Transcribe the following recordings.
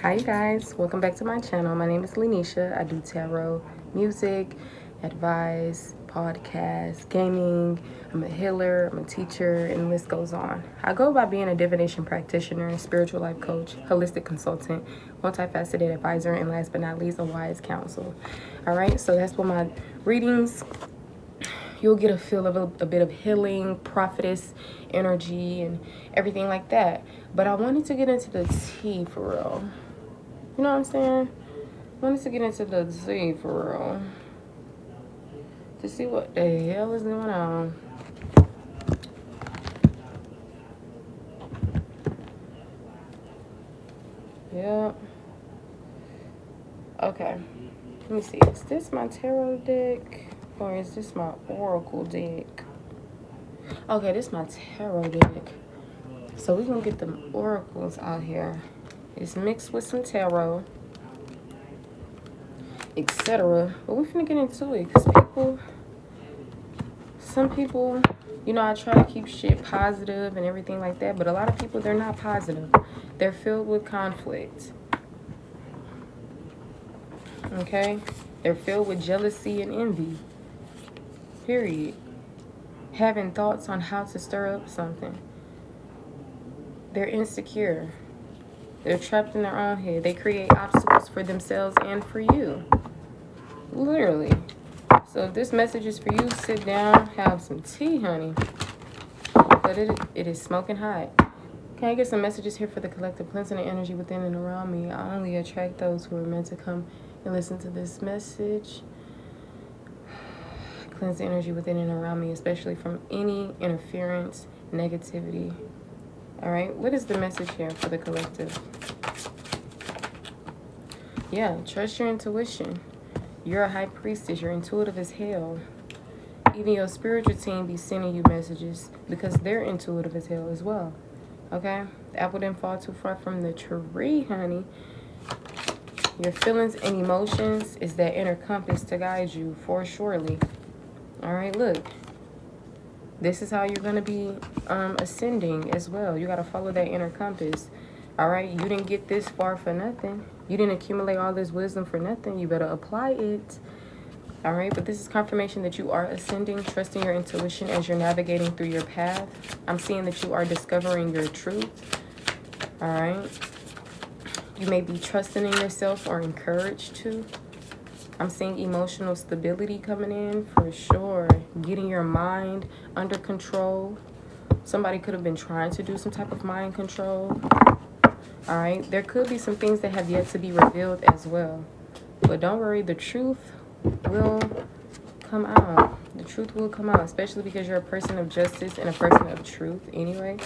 Hi you guys, welcome back to my channel. My name is Lenisha. I do tarot, music, advice, podcast, gaming. I'm a healer, I'm a teacher, and the list goes on. I go by being a divination practitioner, spiritual life coach, holistic consultant, multifaceted advisor, and last but not least, a wise counsel. Alright, so that's what my readings, you'll get a feel of a bit of healing, prophetess energy, and everything like that. But I wanted to get into the tea for real. You know what I'm saying? I wanted to get into the tea for real. To see what the hell is going on. Yep. Okay. Let me see. Is this my tarot deck? Or is this my oracle deck? Okay, this is my tarot deck. So we're going to get the oracles out here. It's mixed with some tarot, etc. But we're finna get into it because some people, you know, I try to keep shit positive and everything like that, but a lot of people, they're not positive. They're filled with conflict. Okay? They're filled with jealousy and envy. Period. Having thoughts on how to stir up something. They're insecure. They're trapped in their own head. They create obstacles for themselves and for you. Literally. So if this message is for you, sit down, have some tea, honey. But it is smoking hot. Can I get some messages here for the collective cleansing the energy within and around me? I only attract those who are meant to come and listen to this message. Cleanse the energy within and around me, especially from any interference, negativity. All right, what is the message here for the collective? Yeah, trust your intuition. You're a high priestess. You're intuitive as hell. Even your spiritual team be sending you messages because they're intuitive as hell as well. Okay? The apple didn't fall too far from the tree, honey. Your feelings and emotions is that inner compass to guide you, for surely. All right, look. This is how you're going to be ascending as well. You got to follow that inner compass. All right? You didn't get this far for nothing. You didn't accumulate all this wisdom for nothing. You better apply it. All right? But this is confirmation that you are ascending, trusting your intuition as you're navigating through your path. I'm seeing that you are discovering your truth. All right? You may be trusting in yourself or encouraged to. I'm seeing emotional stability coming in for sure. Getting your mind under control. Somebody could have been trying to do some type of mind control. All right. There could be some things that have yet to be revealed as well. But don't worry. The truth will come out. The truth will come out. Especially because you're a person of justice and a person of truth anyway.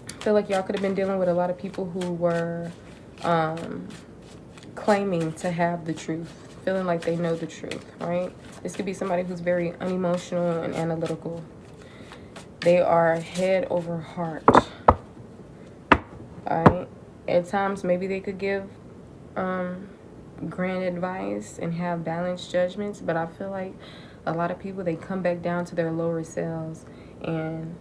I feel like y'all could have been dealing with a lot of people who were claiming to have the truth, feeling like they know the truth, right? This could be somebody who's very unemotional and analytical. They are head over heart. All right? At times, maybe they could give grand advice and have balanced judgments, but I feel like a lot of people, they come back down to their lower selves. And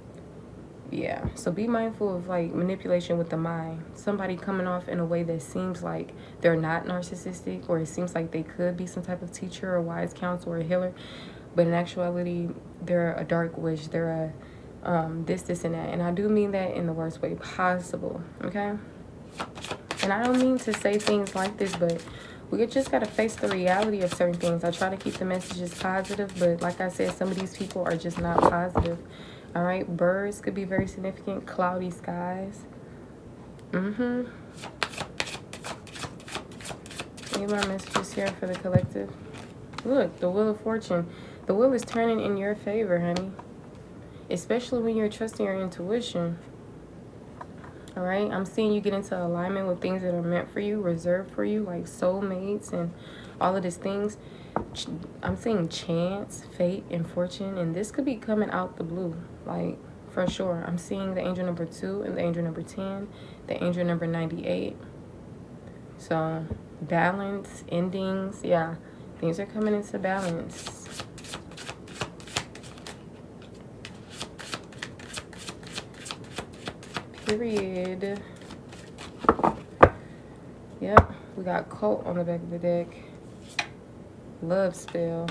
yeah, so be mindful of like manipulation with the mind. Somebody coming off in a way that seems like they're not narcissistic, or it seems like they could be some type of teacher or wise counsel or healer, but in actuality they're a dark witch. They're a this and that, and I do mean that in the worst way possible. Okay? And I don't mean to say things like this, but we just got to face the reality of certain things. I try to keep the messages positive, but like I said, some of these people are just not positive. All right, birds could be very significant. Cloudy skies. Any more messages here for the collective? Look, the Wheel of Fortune. The wheel is turning in your favor, honey. Especially when you're trusting your intuition. All right, I'm seeing you get into alignment with things that are meant for you, reserved for you, like soulmates and all of these things. I'm seeing chance, fate, and fortune, and this could be coming out the blue, like for sure. I'm seeing the angel number 2 and the angel number 10, the angel number 98. So balance, endings, yeah, things are coming into balance. Period. Yep, we got cult on the back of the deck. Love spell.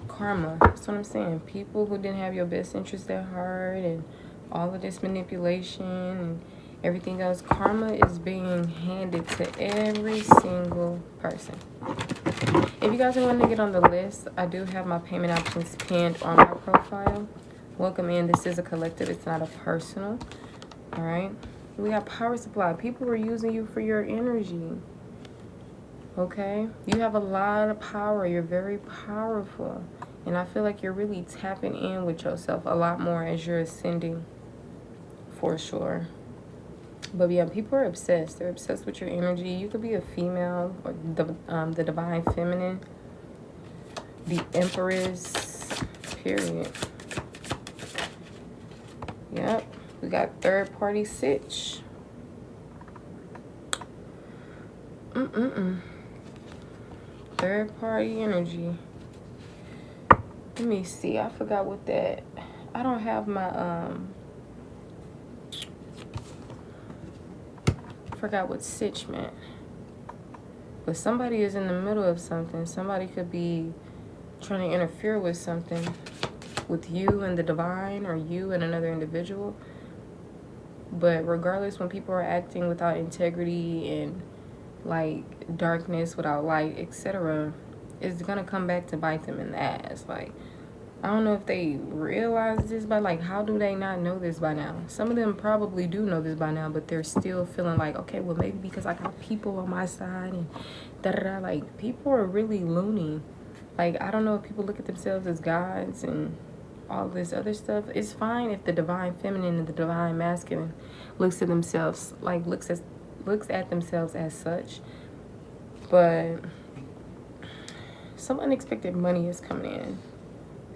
Karma. That's what I'm saying. People who didn't have your best interest at heart, and all of this manipulation and everything else. Karma is being handed to every single person. If you guys are wanting to get on the list, I do have my payment options pinned on my profile. Welcome in. This is a collective. It's not a personal. All right. We got power supply. People were using you for your energy. Okay. You have a lot of power. You're very powerful. And I feel like you're really tapping in with yourself a lot more as you're ascending. For sure. But yeah, people are obsessed. They're obsessed with your energy. You could be a female, or the divine feminine, the empress, period. Yep. We got third party sitch. Third party energy. Let me see. I forgot what that. I don't have my forgot what sitch meant. But somebody is in the middle of something. Somebody could be trying to interfere with something, with you and the divine, or you and another individual. But regardless, when people are acting without integrity and like darkness without light, etc., it's gonna come back to bite them in the ass. Like, I don't know if they realize this, but like, how do they not know this by now? Some of them probably do know this by now, but they're still feeling like, okay, well, maybe because I got people on my side and da-da-da. Like, people are really loony. Like, I don't know if people look at themselves as gods and all this other stuff. It's fine if the divine feminine and the divine masculine looks at themselves, like, looks at themselves as such. But some unexpected money is coming in.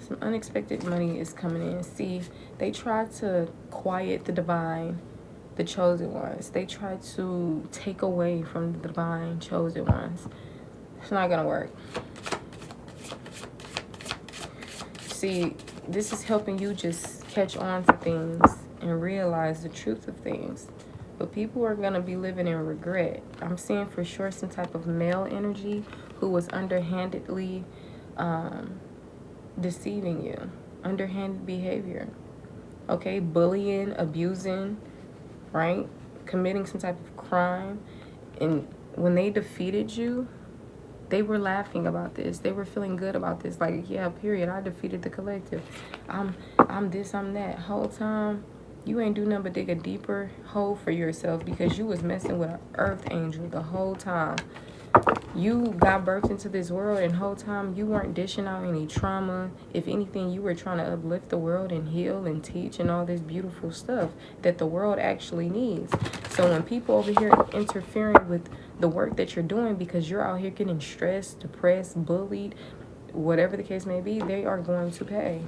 Some unexpected money is coming in. See, they try to quiet the divine, the chosen ones. They try to take away from the divine chosen ones. It's not gonna work. See, this is helping you just catch on to things and realize the truth of things. But people are gonna be living in regret. I'm seeing for sure some type of male energy who was underhandedly deceiving you. Underhanded behavior. Okay, bullying, abusing, right? Committing some type of crime. And when they defeated you, they were laughing about this. They were feeling good about this. Like, yeah, period. I defeated the collective. I'm this, I'm that. Whole time, you ain't do nothing but dig a deeper hole for yourself because you was messing with an earth angel the whole time. You got birthed into this world, and whole time you weren't dishing out any trauma. If anything, you were trying to uplift the world and heal and teach and all this beautiful stuff that the world actually needs. So when people over here interfering with the work that you're doing because you're out here getting stressed, depressed, bullied, whatever the case may be, they are going to pay.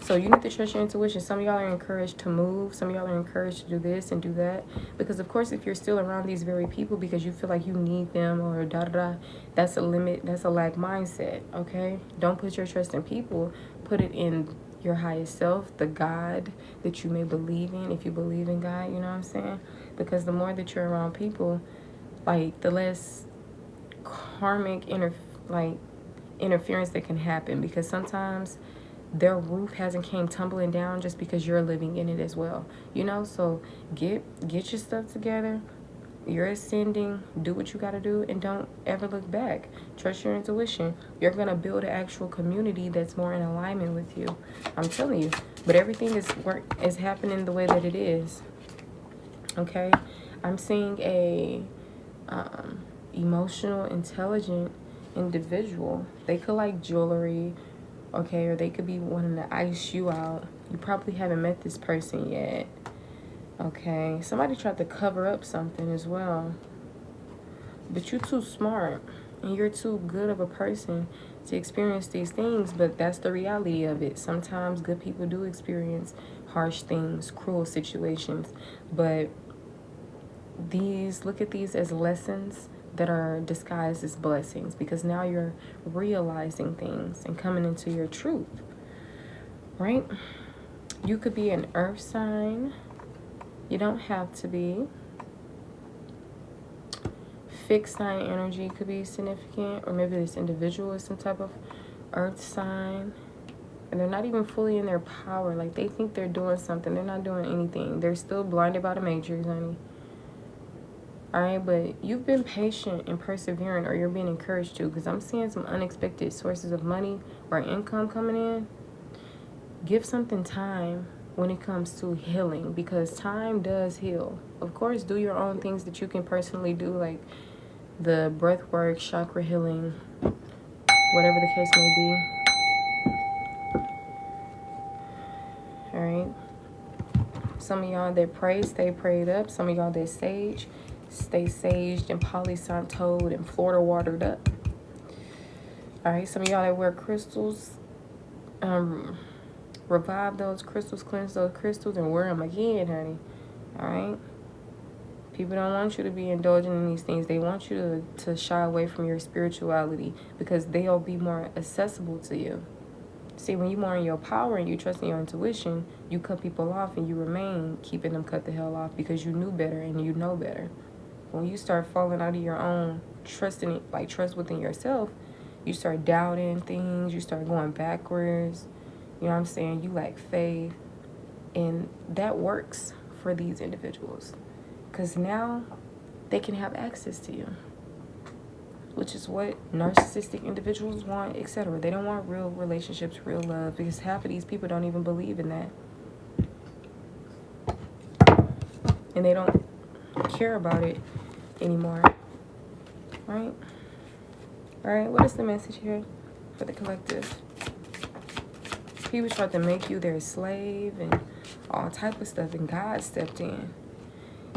So you need to trust your intuition. Some of y'all are encouraged to move. Some of y'all are encouraged to do this and do that. Because, of course, if you're still around these very people because you feel like you need them or da-da-da, that's a limit. That's a lack mindset, okay? Don't put your trust in people. Put it in your highest self, the God that you may believe in, if you believe in God, you know what I'm saying? Because the more that you're around people, like, the less karmic interference that can happen. Because sometimes their roof hasn't came tumbling down just because you're living in it as well, you know? So get your stuff together. You're ascending. Do what you got to do, and don't ever look back. Trust your intuition. You're gonna build an actual community that's more in alignment with you. I'm telling you. But everything is happening the way that it is. Okay, I'm seeing a emotional, intelligent individual. They could like jewelry. Okay, or they could be wanting to ice you out. You probably haven't met this person yet. Okay, somebody tried to cover up something as well. But you're too smart and you're too good of a person to experience these things, but that's the reality of it. Sometimes good people do experience harsh things, cruel situations, but look at these as lessons that are disguised as blessings, because now you're realizing things and coming into your truth, right? You could be an earth sign. You don't have to be. fixed sign energy could be significant, or maybe this individual is some type of earth sign, and they're not even fully in their power. Like, they think they're doing something. They're not doing anything. They're still blinded by the matrix, honey. All right, but you've been patient and persevering, or you're being encouraged to, because I'm seeing some unexpected sources of money or income coming in. Give something time when it comes to healing, because time does heal. Of course, do your own things that you can personally do, like the breath work, chakra healing, whatever the case may be. All right. Some of y'all that pray, stay prayed up. Some of y'all that sage, stay saged and polysantoed and Florida watered up. All right. Some of y'all that wear crystals, revive those crystals, cleanse those crystals, and wear them again, honey. All right. People don't want you to be indulging in these things. They want you to shy away from your spirituality, because they'll be more accessible to you. See, when you're more in your power and you trust in your intuition, you cut people off and you remain keeping them cut the hell off, because you knew better and you know better. When you start falling out of your own trust within yourself, you start doubting things, you start going backwards. You know what I'm saying? You lack faith. And that works for these individuals, because now they can have access to you, which is what narcissistic individuals want, etc. They don't want real relationships, real love, because half of these people don't even believe in that. And they don't care about it anymore. Right? All right, what is the message here for the collective? People tried to make you their slave and all type of stuff, and God stepped in.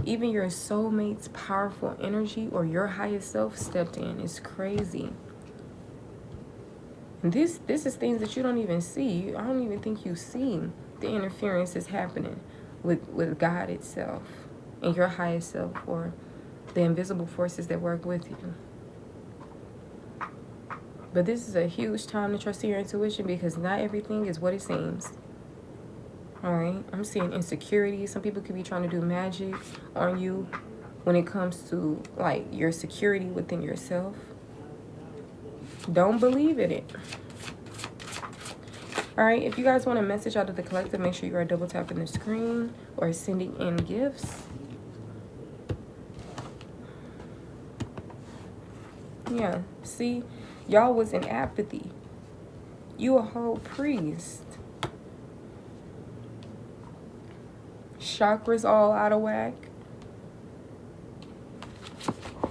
Even your soulmate's powerful energy or your highest self stepped in. It's crazy. And this is things that you don't even see. I don't even think you see the interference is happening with God itself and your highest self, or the invisible forces that work with you. But this is a huge time to trust your intuition, because not everything is what it seems. All right, I'm seeing insecurity. Some people could be trying to do magic on you when it comes to like your security within yourself. Don't believe in it. All right, if you guys want a message out of the collective, make sure you are double tapping the screen or sending in gifts. Yeah, see, y'all was in apathy. You a whole priest. Chakras all out of whack.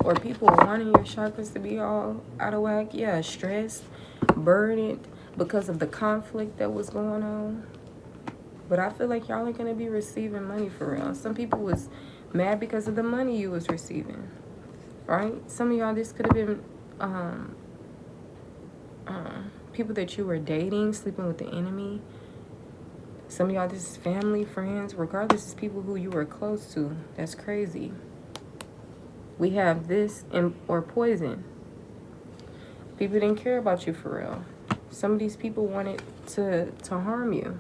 Or people wanting your chakras to be all out of whack. Yeah, stressed, burdened because of the conflict that was going on. But I feel like y'all are going to be receiving money for real. Some people was mad because of the money you was receiving. Right? Some of y'all, this could have been people that you were dating, sleeping with the enemy. Some of y'all, this is family, friends, regardless, it's people who you were close to. That's crazy. We have this or poison. People didn't care about you for real. Some of these people wanted to harm you.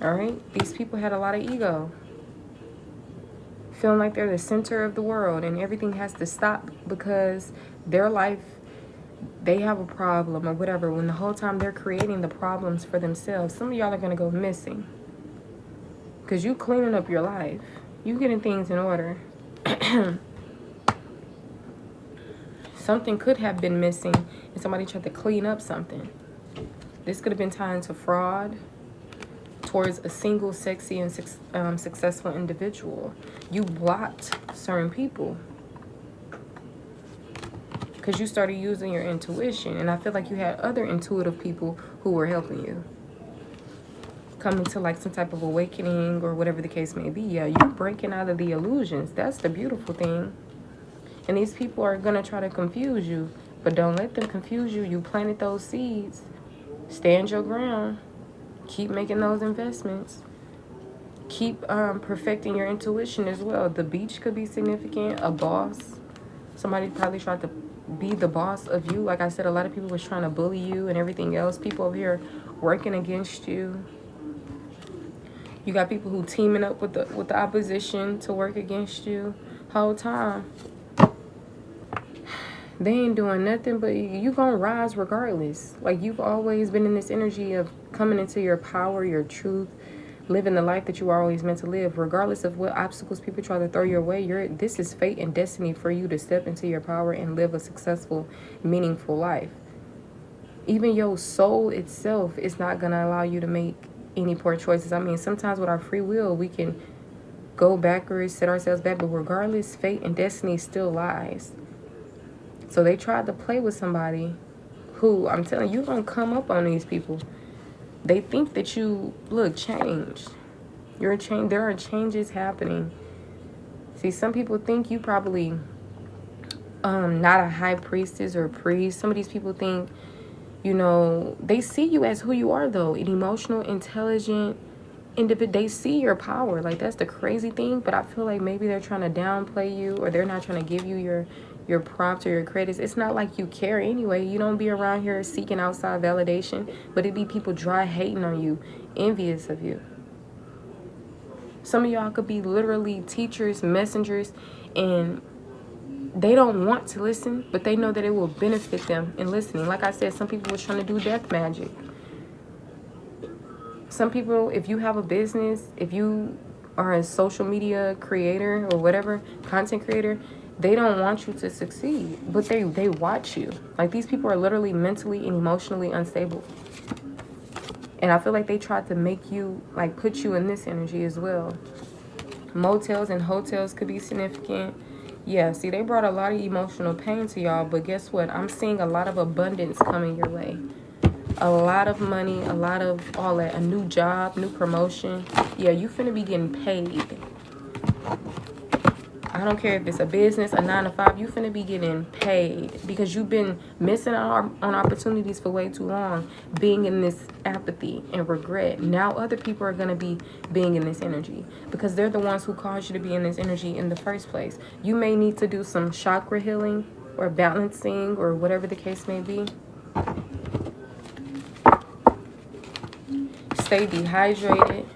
All right? These people had a lot of ego. Feeling like they're the center of the world and everything has to stop because their life, they have a problem or whatever, when the whole time they're creating the problems for themselves. Some of y'all are going to go missing because you cleaning up your life. You getting things in order. Something could have been missing and somebody tried to clean up something. This could have been tied to fraud towards a single, sexy, and successful individual. You blocked certain people because you started using your intuition. And I feel like you had other intuitive people who were helping you. Coming to like some type of awakening or whatever the case may be. Yeah, you're breaking out of the illusions. That's the beautiful thing. And these people are going to try to confuse you. But don't let them confuse you. You planted those seeds. Stand your ground. Keep making those investments. Keep perfecting your intuition as well. The beach could be significant. A boss. Somebody probably tried to be the boss of you. Like I said, a lot of people was trying to bully you and everything else. People over here working against you. You got people who teaming up with the opposition to work against you. whole time. They ain't doing nothing, but you gonna rise regardless. Like, you've always been in this energy of coming into your power, your truth, living the life that you are always meant to live, regardless of what obstacles people try to throw your way. This is fate and destiny for you to step into your power and live a successful, meaningful life. Even your soul itself is not gonna allow you to make any poor choices. I mean, sometimes with our free will, we can go backwards, set ourselves back, but regardless, fate and destiny still lies. So they tried to play with somebody who, I'm telling you, gonna come up on these people. They think that you look changed. You're changed. There are changes happening. See, some people think you probably not a high priestess or priest. Some of these people think, you know, they see you as who you are, though, an emotional, intelligent individual. They see your power. Like, that's the crazy thing. But I feel like maybe they're trying to downplay you, or they're not trying to give you your props or your credits. It's not like you care anyway. You don't be around here seeking outside validation, but it be people dry hating on you, envious of you. Some of y'all could be literally teachers, messengers, and they don't want to listen, but they know that it will benefit them in listening. Like I said, some people was trying to do death magic. Some people, if you have a business, if you are a social media creator or whatever, content creator, they don't want you to succeed, but they watch you. Like, these people are literally mentally and emotionally unstable. And I feel like they tried to make you, like, put you in this energy as well. Motels and hotels could be significant. Yeah, see, they brought a lot of emotional pain to y'all, but guess what? I'm seeing a lot of abundance coming your way. A lot of money, a lot of all that. A new job, new promotion. Yeah, you finna be getting paid. I don't care if it's a business, a 9-to-5, you finna be getting paid because you've been missing out on opportunities for way too long, being in this apathy and regret. Now other people are gonna be being in this energy because they're the ones who caused you to be in this energy in the first place. You may need to do some chakra healing or balancing or whatever the case may be. Stay dehydrated.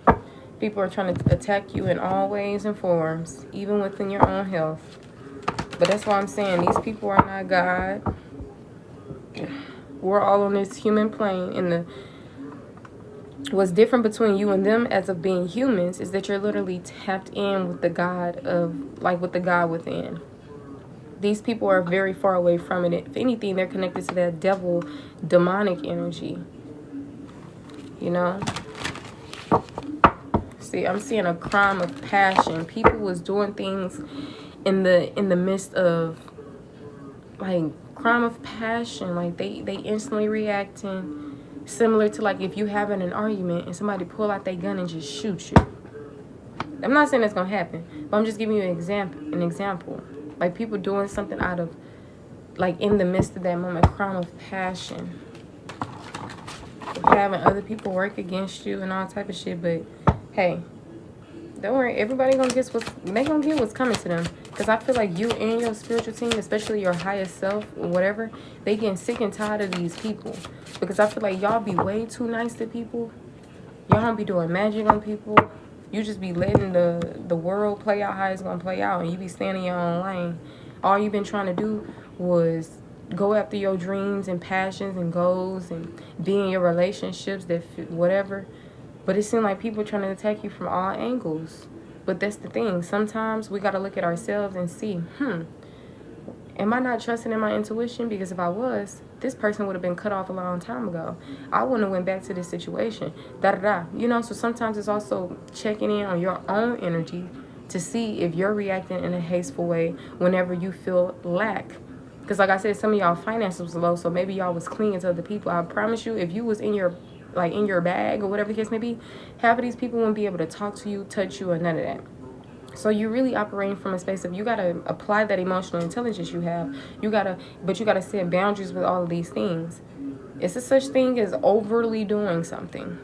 People are trying to attack you in all ways and forms, even within your own health. But that's why I'm saying these people are not God. We're all on this human plane. And what's different between you and them as of being humans is that you're literally tapped in with the God of, like, with the God within. These people are very far away from it. If anything, they're connected to that devil, demonic energy. You know? See, I'm seeing a crime of passion. People was doing things in the midst of, like, crime of passion. Like, they instantly reacting, similar to, like, if you having an argument and somebody pull out their gun and just shoot you. I'm not saying that's gonna happen, but I'm just giving you an example. Like, people doing something out of, like, in the midst of that moment, crime of passion. Having other people work against you and all type of shit, but hey, don't worry. Everybody gonna get what's coming to them. Because I feel like you and your spiritual team, especially your highest self or whatever, they getting sick and tired of these people. Because I feel like y'all be way too nice to people. Y'all don't be doing magic on people. You just be letting the world play out how it's gonna play out, and you be staying in your own lane. All you've been trying to do was go after your dreams and passions and goals and be in your relationships that fit whatever. But it seems like people are trying to attack you from all angles. But that's the thing. Sometimes we got to look at ourselves and see, am I not trusting in my intuition? Because if I was, this person would have been cut off a long time ago. I wouldn't have went back to this situation. You know, so sometimes it's also checking in on your own energy to see if you're reacting in a hasteful way whenever you feel lack. Because like I said, some of y'all finances was low, so maybe y'all was clinging to other people. I promise you, if you was in your bag or whatever the case may be, half of these people wouldn't be able to talk to you, touch you, or none of that. So you're really operating from a space of, you got to apply that emotional intelligence you have. But you got to set boundaries with all of these things. It's a such thing as overly doing something.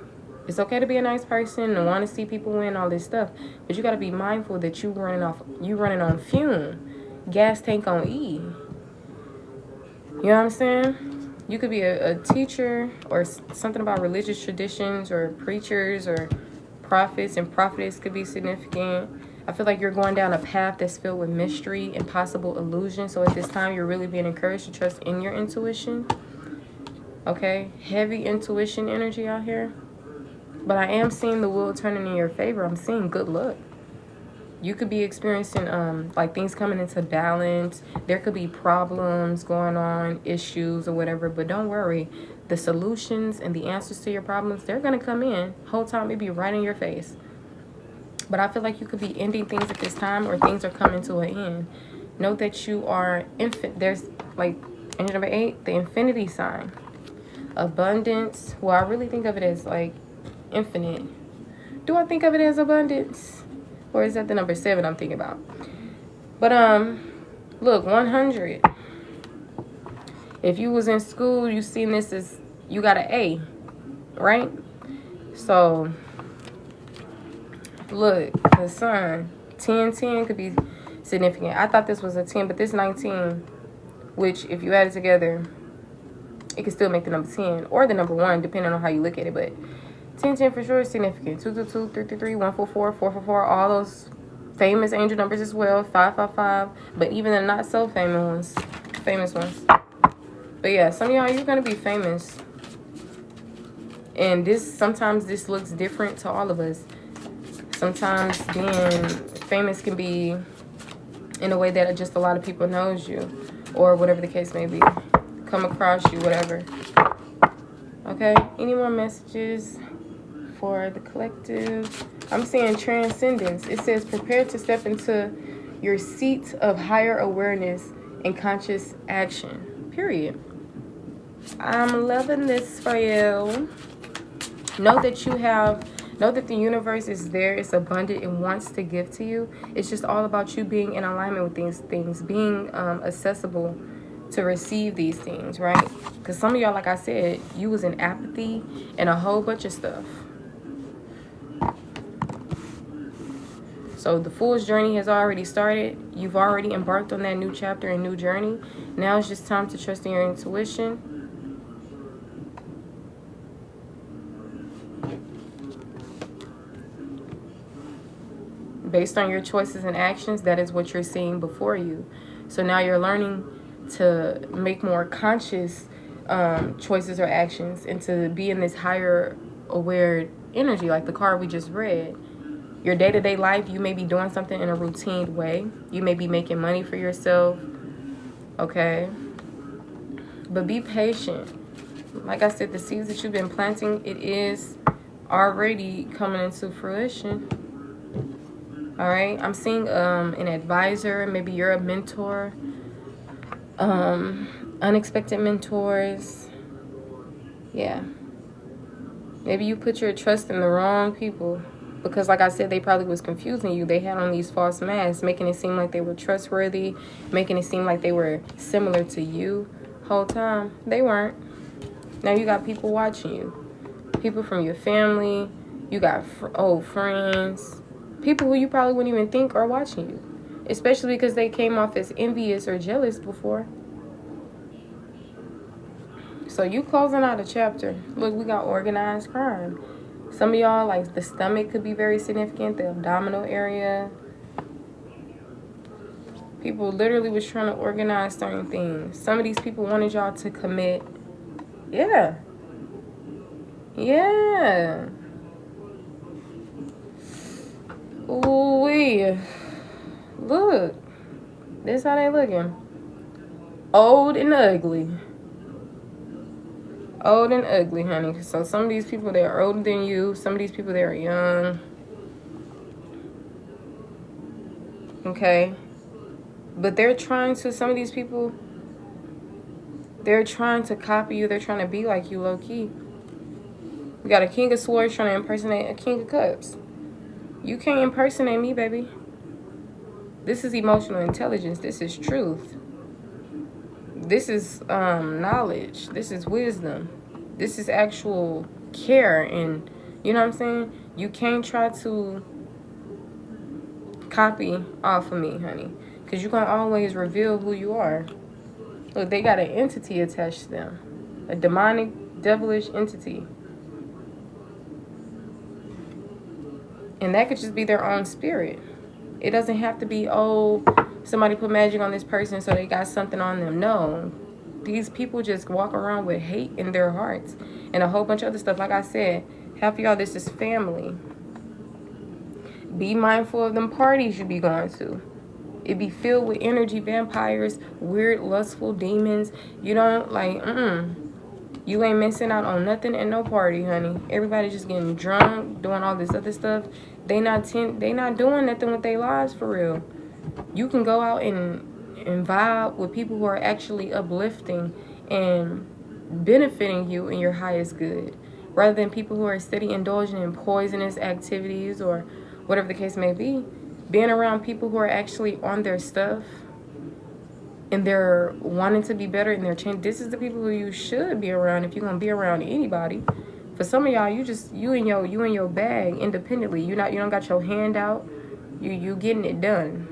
It's okay to be a nice person and want to see people win, all this stuff, but you got to be mindful that you running on fume, gas tank on E. You know what I'm saying? You could be a teacher or something about religious traditions or preachers or prophets, and prophetess could be significant. I feel like you're going down a path that's filled with mystery and possible illusion. So at this time, you're really being encouraged to trust in your intuition. Okay? Heavy intuition energy out here. But I am seeing the wheel turning in your favor. I'm seeing good luck. You could be experiencing like things coming into balance. There could be problems going on, issues or whatever. But don't worry. The solutions and the answers to your problems, they're going to come in. Whole time it be right in your face. But I feel like you could be ending things at this time, or things are coming to an end. Know that you are there's like angel number 8, the infinity sign. Abundance. Well, I really think of it as like infinite. Do I think of it as abundance? Or is that the number 7 I'm thinking about? But look, 100. If you was in school, you seen this as you got an A, right? So look, the sun, 10 could be significant. I thought this was a 10, but this 19, which if you add it together, it can still make the number 10 or the number 1, depending on how you look at it. But 10 for sure is significant. 222, 333, 144, 444, all those famous angel numbers as well. 555, but even the not so famous ones. But yeah, some of y'all, you're gonna be famous, and sometimes this looks different to all of us. Sometimes being famous can be in a way that just a lot of people knows you, or whatever the case may be, come across you, whatever. Okay, any more messages for the collective? I'm seeing transcendence. It says prepare to step into your seat of higher awareness and conscious action. Period. I'm loving this for you. Know that the universe is there, it's abundant, and wants to give to you. It's just all about you being in alignment with these things, being accessible to receive these things, right? Because some of y'all, like I said, you was in apathy and a whole bunch of stuff. So the Fool's journey has already started. You've already embarked on that new chapter and new journey. Now it's just time to trust in your intuition. Based on your choices and actions, that is what you're seeing before you. So now you're learning to make more conscious choices or actions, and to be in this higher aware energy, like the card we just read. Your day-to-day life, you may be doing something in a routine way. You may be making money for yourself, okay? But be patient. Like I said, the seeds that you've been planting, it is already coming into fruition. All right, I'm seeing an advisor. Maybe you're a mentor. Unexpected mentors. Yeah. Maybe you put your trust in the wrong people, because like I said, they probably was confusing you. They had on these false masks, making it seem like they were trustworthy, making it seem like they were similar to you whole time. They weren't. Now you got people watching you. People from your family. You got old friends. People who you probably wouldn't even think are watching you, especially because they came off as envious or jealous before. So you closing out a chapter. Look, we got organized crime. Some of y'all, like, the stomach could be very significant, the abdominal area. People literally was trying to organize certain things. Some of these people wanted y'all to commit. Yeah. Yeah. Ooh-wee. Look. This how they looking. Old and ugly. Old and ugly, honey. So some of these people, they're older than you. Some of these people, they're young. Okay. But they're trying to, some of these people, they're trying to copy you. They're trying to be like you, low-key. We got a King of Swords trying to impersonate a King of Cups. You can't impersonate me, baby. This is emotional intelligence. This is truth. This is knowledge. This is wisdom. This is actual care. And you know what I'm saying? You can't try to copy off of me, honey, because you're going to always reveal who you are. Look, they got an entity attached to them. A demonic, devilish entity. And that could just be their own spirit. It doesn't have to be, oh, somebody put magic on this person so they got something on them. No. These people just walk around with hate in their hearts and a whole bunch of other stuff. Like I said, half of y'all, this is family. Be mindful of them parties you be going to. It be filled with energy vampires, weird, lustful demons. You don't, like, you ain't missing out on nothing at no party, honey. Everybody just getting drunk, doing all this other stuff. They not doing nothing with their lives for real. You can go out and vibe with people who are actually uplifting and benefiting you in your highest good, rather than people who are steady indulging in poisonous activities or whatever the case may be. Being around people who are actually on their stuff and they're wanting to be better and they're changing. This is the people who you should be around if you're gonna be around anybody. For some of y'all, you in your bag independently. You don't got your hand out. You getting it done,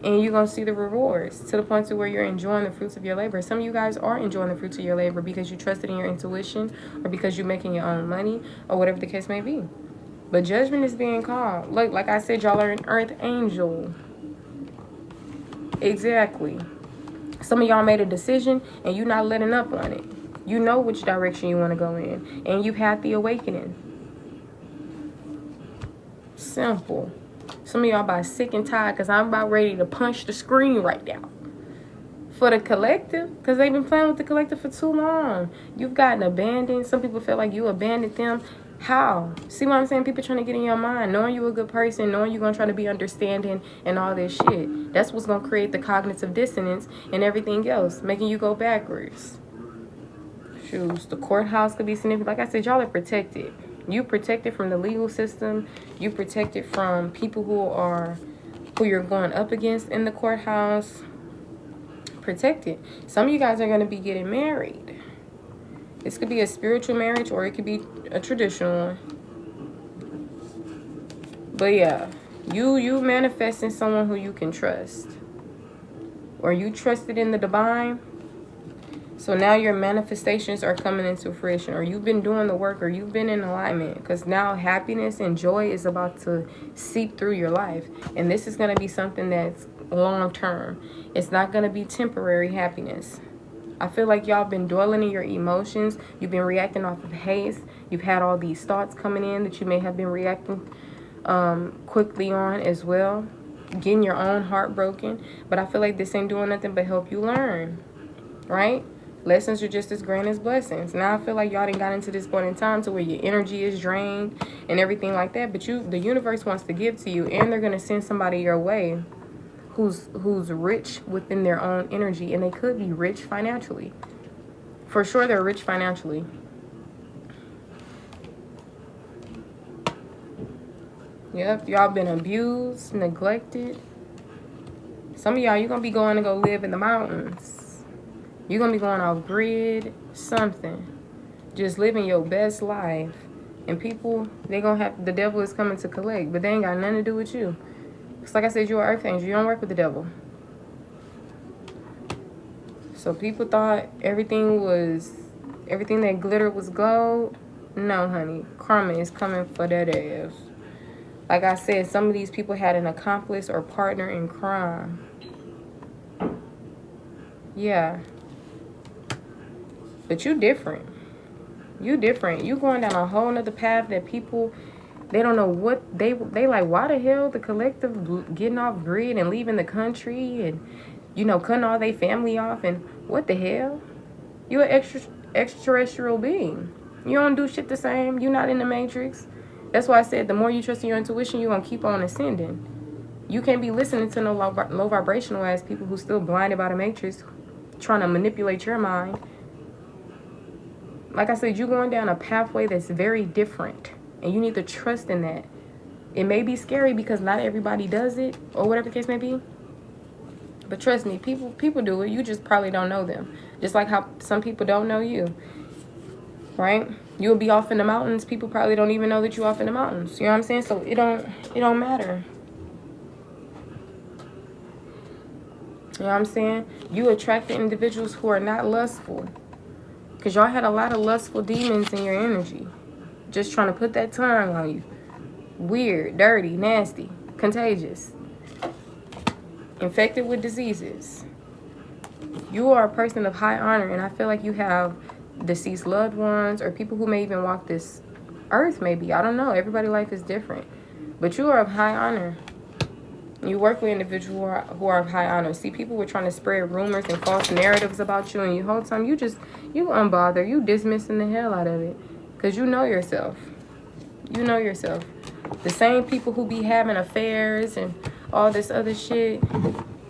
and you're gonna see the rewards to the point to where you're enjoying the fruits of your labor. Some of you guys are enjoying the fruits of your labor because you trusted in your intuition, or because you're making your own money, or whatever the case may be. But judgment is being called. Look, like I said, y'all are an earth angel. Exactly. Some of y'all made a decision and you're not letting up on it. You know which direction you want to go in, and you've had the awakening. Simple. Some of y'all about sick and tired because I'm about ready to punch the screen right now. For the collective, because they've been playing with the collective for too long. You've gotten abandoned. Some people feel like you abandoned them. How? See what I'm saying? People trying to get in your mind, knowing you're a good person, knowing you're going to try to be understanding and all this shit. That's what's going to create the cognitive dissonance and everything else, making you go backwards. Shoes. The courthouse could be significant. Like I said, y'all are protected. You protected from the legal system. You protected from people who you're going up against in the courthouse. Protected. Some of you guys are going to be getting married. This could be a spiritual marriage or it could be a traditional one. But yeah, you manifesting someone who you can trust. Or you trusted in the divine. So now your manifestations are coming into fruition. Or you've been doing the work, or you've been in alignment. Because now happiness and joy is about to seep through your life. And this is going to be something that's long term. It's not going to be temporary happiness. I feel like y'all been dwelling in your emotions. You've been reacting off of haste. You've had all these thoughts coming in that you may have been reacting quickly on as well. Getting your own heart broken. But I feel like this ain't doing nothing but help you learn. Right? Lessons are just as great as blessings. Now I feel like y'all done got into this point in time to where your energy is drained and everything like that. But the universe wants to give to you. And they're going to send somebody your way who's rich within their own energy, and they could be rich financially. For sure they're rich financially. Yep, y'all been abused, neglected. Some of y'all, you're going to be going to go live in the mountains. You're going to be going off grid, something. Just living your best life. And people, they going to have, the devil is coming to collect, but they ain't got nothing to do with you. Because like I said, you're an earth angel. You don't work with the devil. So people thought everything that glittered was gold. No, honey. Karma is coming for that ass. Like I said, some of these people had an accomplice or partner in crime. Yeah. But you different. You different. You going down a whole nother path that people... They don't know what they like. Why the hell the collective getting off grid and leaving the country and, you know, cutting all their family off, and what the hell? You're an extraterrestrial being. You don't do shit the same. You're not in the matrix. That's why I said the more you trust in your intuition, you're gonna keep on ascending. You can't be listening to no low vibrational ass people who still blinded by the matrix, trying to manipulate your mind. Like I said, you're going down a pathway that's very different. And you need to trust in that. It may be scary because not everybody does it, or whatever the case may be. But trust me, people do it. You just probably don't know them. Just like how some people don't know you. Right? You'll be off in the mountains. People probably don't even know that you're off in the mountains. You know what I'm saying? So it don't matter. You know what I'm saying? You attract the individuals who are not lustful. Because y'all had a lot of lustful demons in your energy. Just trying to put that tongue on you. Weird, dirty, nasty, contagious. infected with diseases. You are a person of high honor, and I feel like you have deceased loved ones or people who may even walk this earth, maybe. I don't know. Everybody's life is different. But you are of high honor. You work with individuals who are of high honor. See, people were trying to spread rumors and false narratives about you, and the whole time you unbothered. You dismissing the hell out of it. Because you know yourself. You know yourself. The same people who be having affairs and all this other shit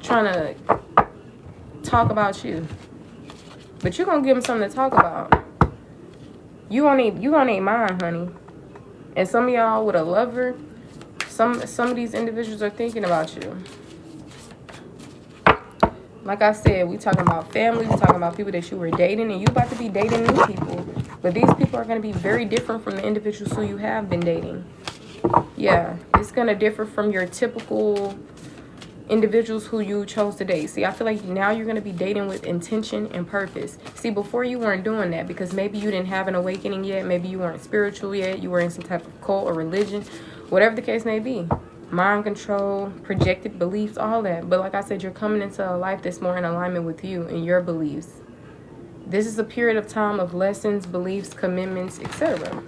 trying to talk about you. But you're going to give them something to talk about. You gonna need mine, honey. And some of y'all with a lover, some of these individuals are thinking about you. Like I said, we talking about family, we talking about people that you were dating, and you about to be dating new people. But these people are going to be very different from the individuals who you have been dating. Yeah, it's going to differ from your typical individuals who you chose to date. See, I feel like now you're going to be dating with intention and purpose. See, before you weren't doing that because maybe you didn't have an awakening yet. Maybe you weren't spiritual yet. You were in some type of cult or religion, whatever the case may be. Mind control, projected beliefs, all that. But like I said, you're coming into a life that's more in alignment with you and your beliefs. This is a period of time of lessons, beliefs, commitments, etc.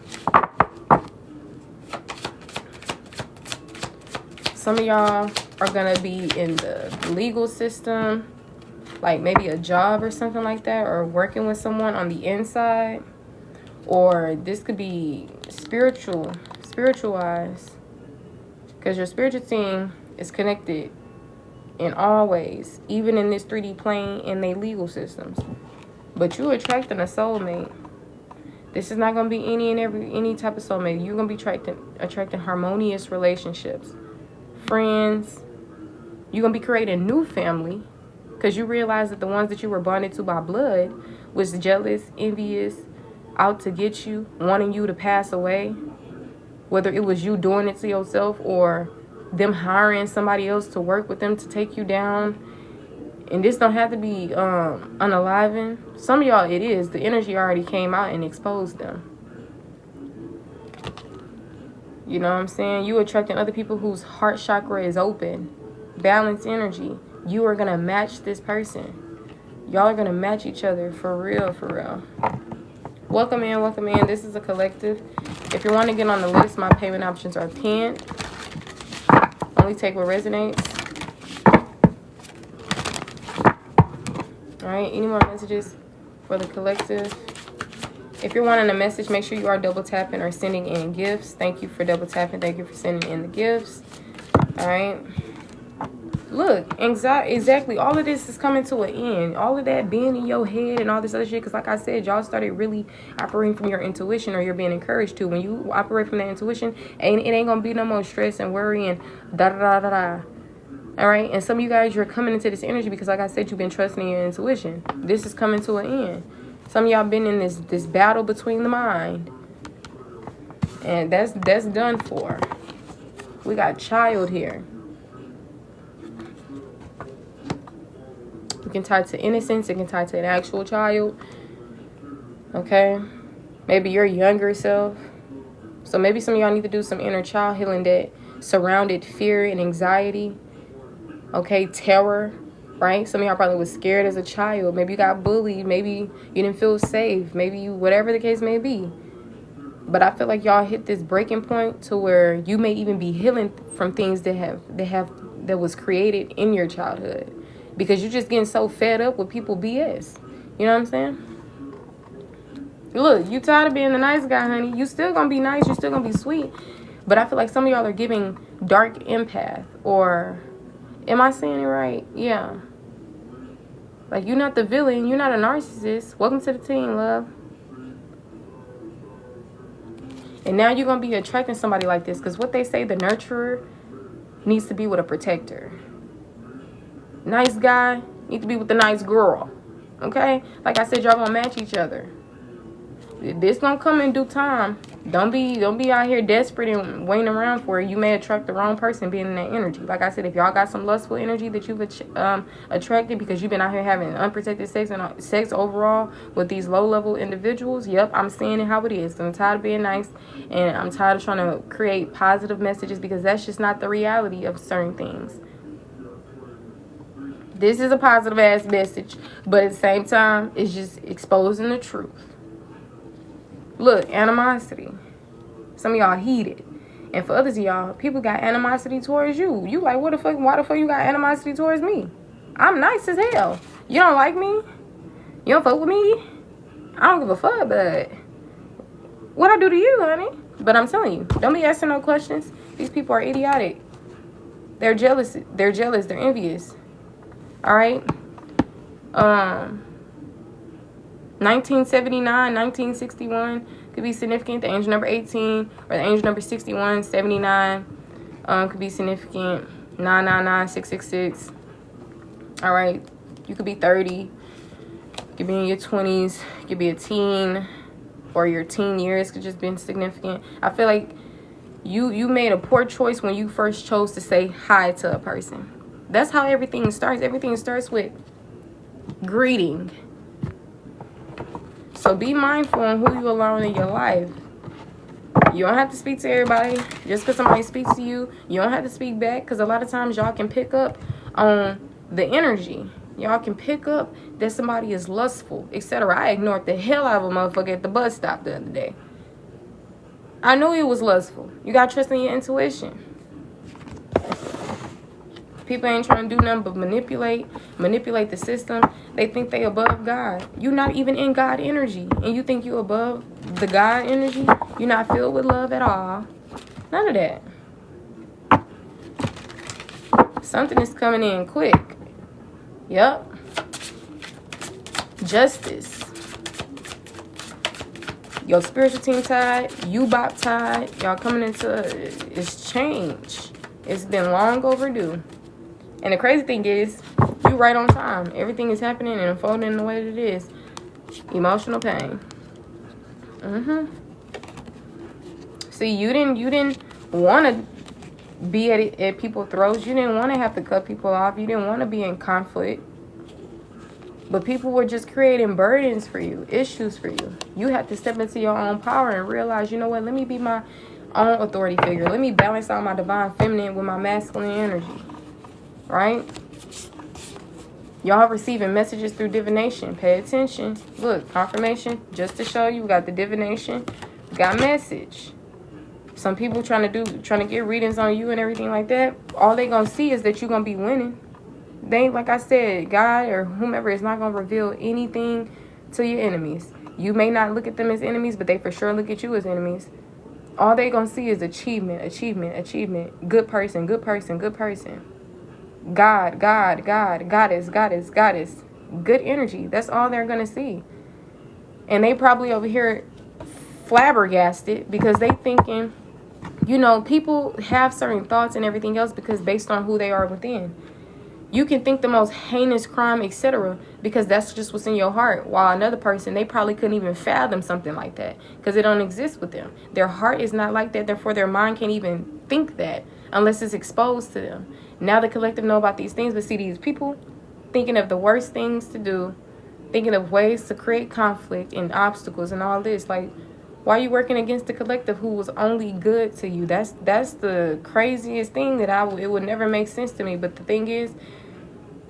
Some of y'all are going to be in the legal system, like maybe a job or something like that, or working with someone on the inside. Or this could be spiritual-wise. Because your spiritual team is connected in all ways, even in this 3D plane and their legal systems. But you're attracting a soulmate. This is not going to be any type of soulmate. You're going to be attracting harmonious relationships. Friends. You're going to be creating a new family. Because you realize that the ones that you were bonded to by blood was jealous, envious, out to get you, wanting you to pass away. Whether it was you doing it to yourself or them hiring somebody else to work with them to take you down. And this don't have to be unaliving. Some of y'all, it is. The energy already came out and exposed them. You know what I'm saying? You attracting other people whose heart chakra is open. Balanced energy. You are going to match this person. Y'all are going to match each other for real, for real. Welcome in, welcome in. This is a collective. If you want to get on the list, my payment options are pinned. Only take what resonates. Alright, any more messages for the collective? If you're wanting a message, make sure you are double tapping or sending in gifts. Thank you for double tapping. Thank you for sending in the gifts. Alright. Look, anxiety, exactly. All of this is coming to an end. All of that being in your head and all this other shit. Because like I said, y'all started really operating from your intuition, or you're being encouraged to. When you operate from that intuition, it ain't going to be no more stress and worry and da-da-da-da-da. All right? And some of you guys, you're coming into this energy because like I said, you've been trusting your intuition. This is coming to an end. Some of y'all been in this battle between the mind. And that's done for. We got child here. It can tie to innocence. It can tie to an actual child. Okay? Maybe your younger self. So maybe some of y'all need to do some inner child healing that surrounded fear and anxiety. Okay? Terror. Right? Some of y'all probably was scared as a child. Maybe you got bullied. Maybe you didn't feel safe. Maybe you, whatever the case may be. But I feel like y'all hit this breaking point to where you may even be healing from things that was created in your childhood. Because you're just getting so fed up with people BS. You know what I'm saying? Look, you tired of being the nice guy, honey. You still gonna be nice. You're still gonna be sweet. But I feel like some of y'all are giving dark empath. Or, am I saying it right? Yeah. Like, you're not the villain. You're not a narcissist. Welcome to the team, love. And now you're gonna be attracting somebody like this. Because what they say, the nurturer needs to be with a protector. Nice guy need to be with the nice girl. Okay? Like I said, y'all gonna match each other. This gonna come in due time. Don't be out here desperate and waiting around for it. You may attract the wrong person being in that energy. Like I said, if y'all got some lustful energy that you've attracted because you've been out here having unprotected sex and sex overall with these low-level individuals, yep, I'm seeing it how it is. I'm tired of being nice, and I'm tired of trying to create positive messages because that's just not the reality of certain things. This is a positive ass message, but at the same time, it's just exposing the truth. Look, animosity. Some of y'all heated. And for others of y'all, people got animosity towards you. You like, what the fuck? Why the fuck you got animosity towards me? I'm nice as hell. You don't like me? You don't fuck with me? I don't give a fuck, but what I do to you, honey? But I'm telling you, don't be asking no questions. These people are idiotic. They're jealous. They're jealous. They're envious. All right? 1979, 1961 could be significant. The angel number 18 or the angel number 61, 79 could be significant. 999, 666. All right? You could be 30. You could be in your 20s. You could be a teen. Or your teen years could just be significant. I feel like you made a poor choice when you first chose to say hi to a person. That's how everything starts. Everything starts with greeting. So be mindful on who you allow in your life. You don't have to speak to everybody. Just because somebody speaks to you, you don't have to speak back. Because a lot of times y'all can pick up on the energy. Y'all can pick up that somebody is lustful, etc. I ignored the hell out of a motherfucker at the bus stop the other day. I knew he was lustful. You got to trust in your intuition. People ain't trying to do nothing but manipulate the system. They think they above God. You're not even in God energy. And you think you above the God energy? You're not filled with love at all. None of that. Something is coming in quick. Yep. Justice. Your spiritual team tied. You bop tied. Y'all coming into it's change. It's been long overdue. And the crazy thing is, you right on time. Everything is happening and unfolding in the way that it is. Emotional pain. See, you didn't want to be at people's throats. You didn't want to have to cut people off. You didn't want to be in conflict. But people were just creating burdens for you, issues for you. You had to step into your own power and realize, you know what, let me be my own authority figure. Let me balance out my divine feminine with my masculine energy. Right? Y'all receiving messages through divination. Pay attention. Look, confirmation. Just to show you, we got the divination. We got message. Some people trying to get readings on you and everything like that. All they gonna see is that you're gonna be winning. They, like I said, God or whomever is not gonna reveal anything to your enemies. You may not look at them as enemies, but they for sure look at you as enemies. All they gonna see is achievement, achievement, achievement. Good person, good person, good person. God, God, God, goddess, goddess, goddess. Good energy. That's all they're gonna see. And they probably over here flabbergasted because they thinking, you know, people have certain thoughts and everything else because based on who they are within. You can think the most heinous crime, etc., because that's just what's in your heart. While another person, they probably couldn't even fathom something like that because it don't exist with them. Their heart is not like that. Therefore, their mind can't even think that unless it's exposed to them. Now the collective know about these things, but see these people thinking of the worst things to do, thinking of ways to create conflict and obstacles and all this. Like, why are you working against the collective who was only good to you? That's the craziest thing that it would never make sense to me. But the thing is,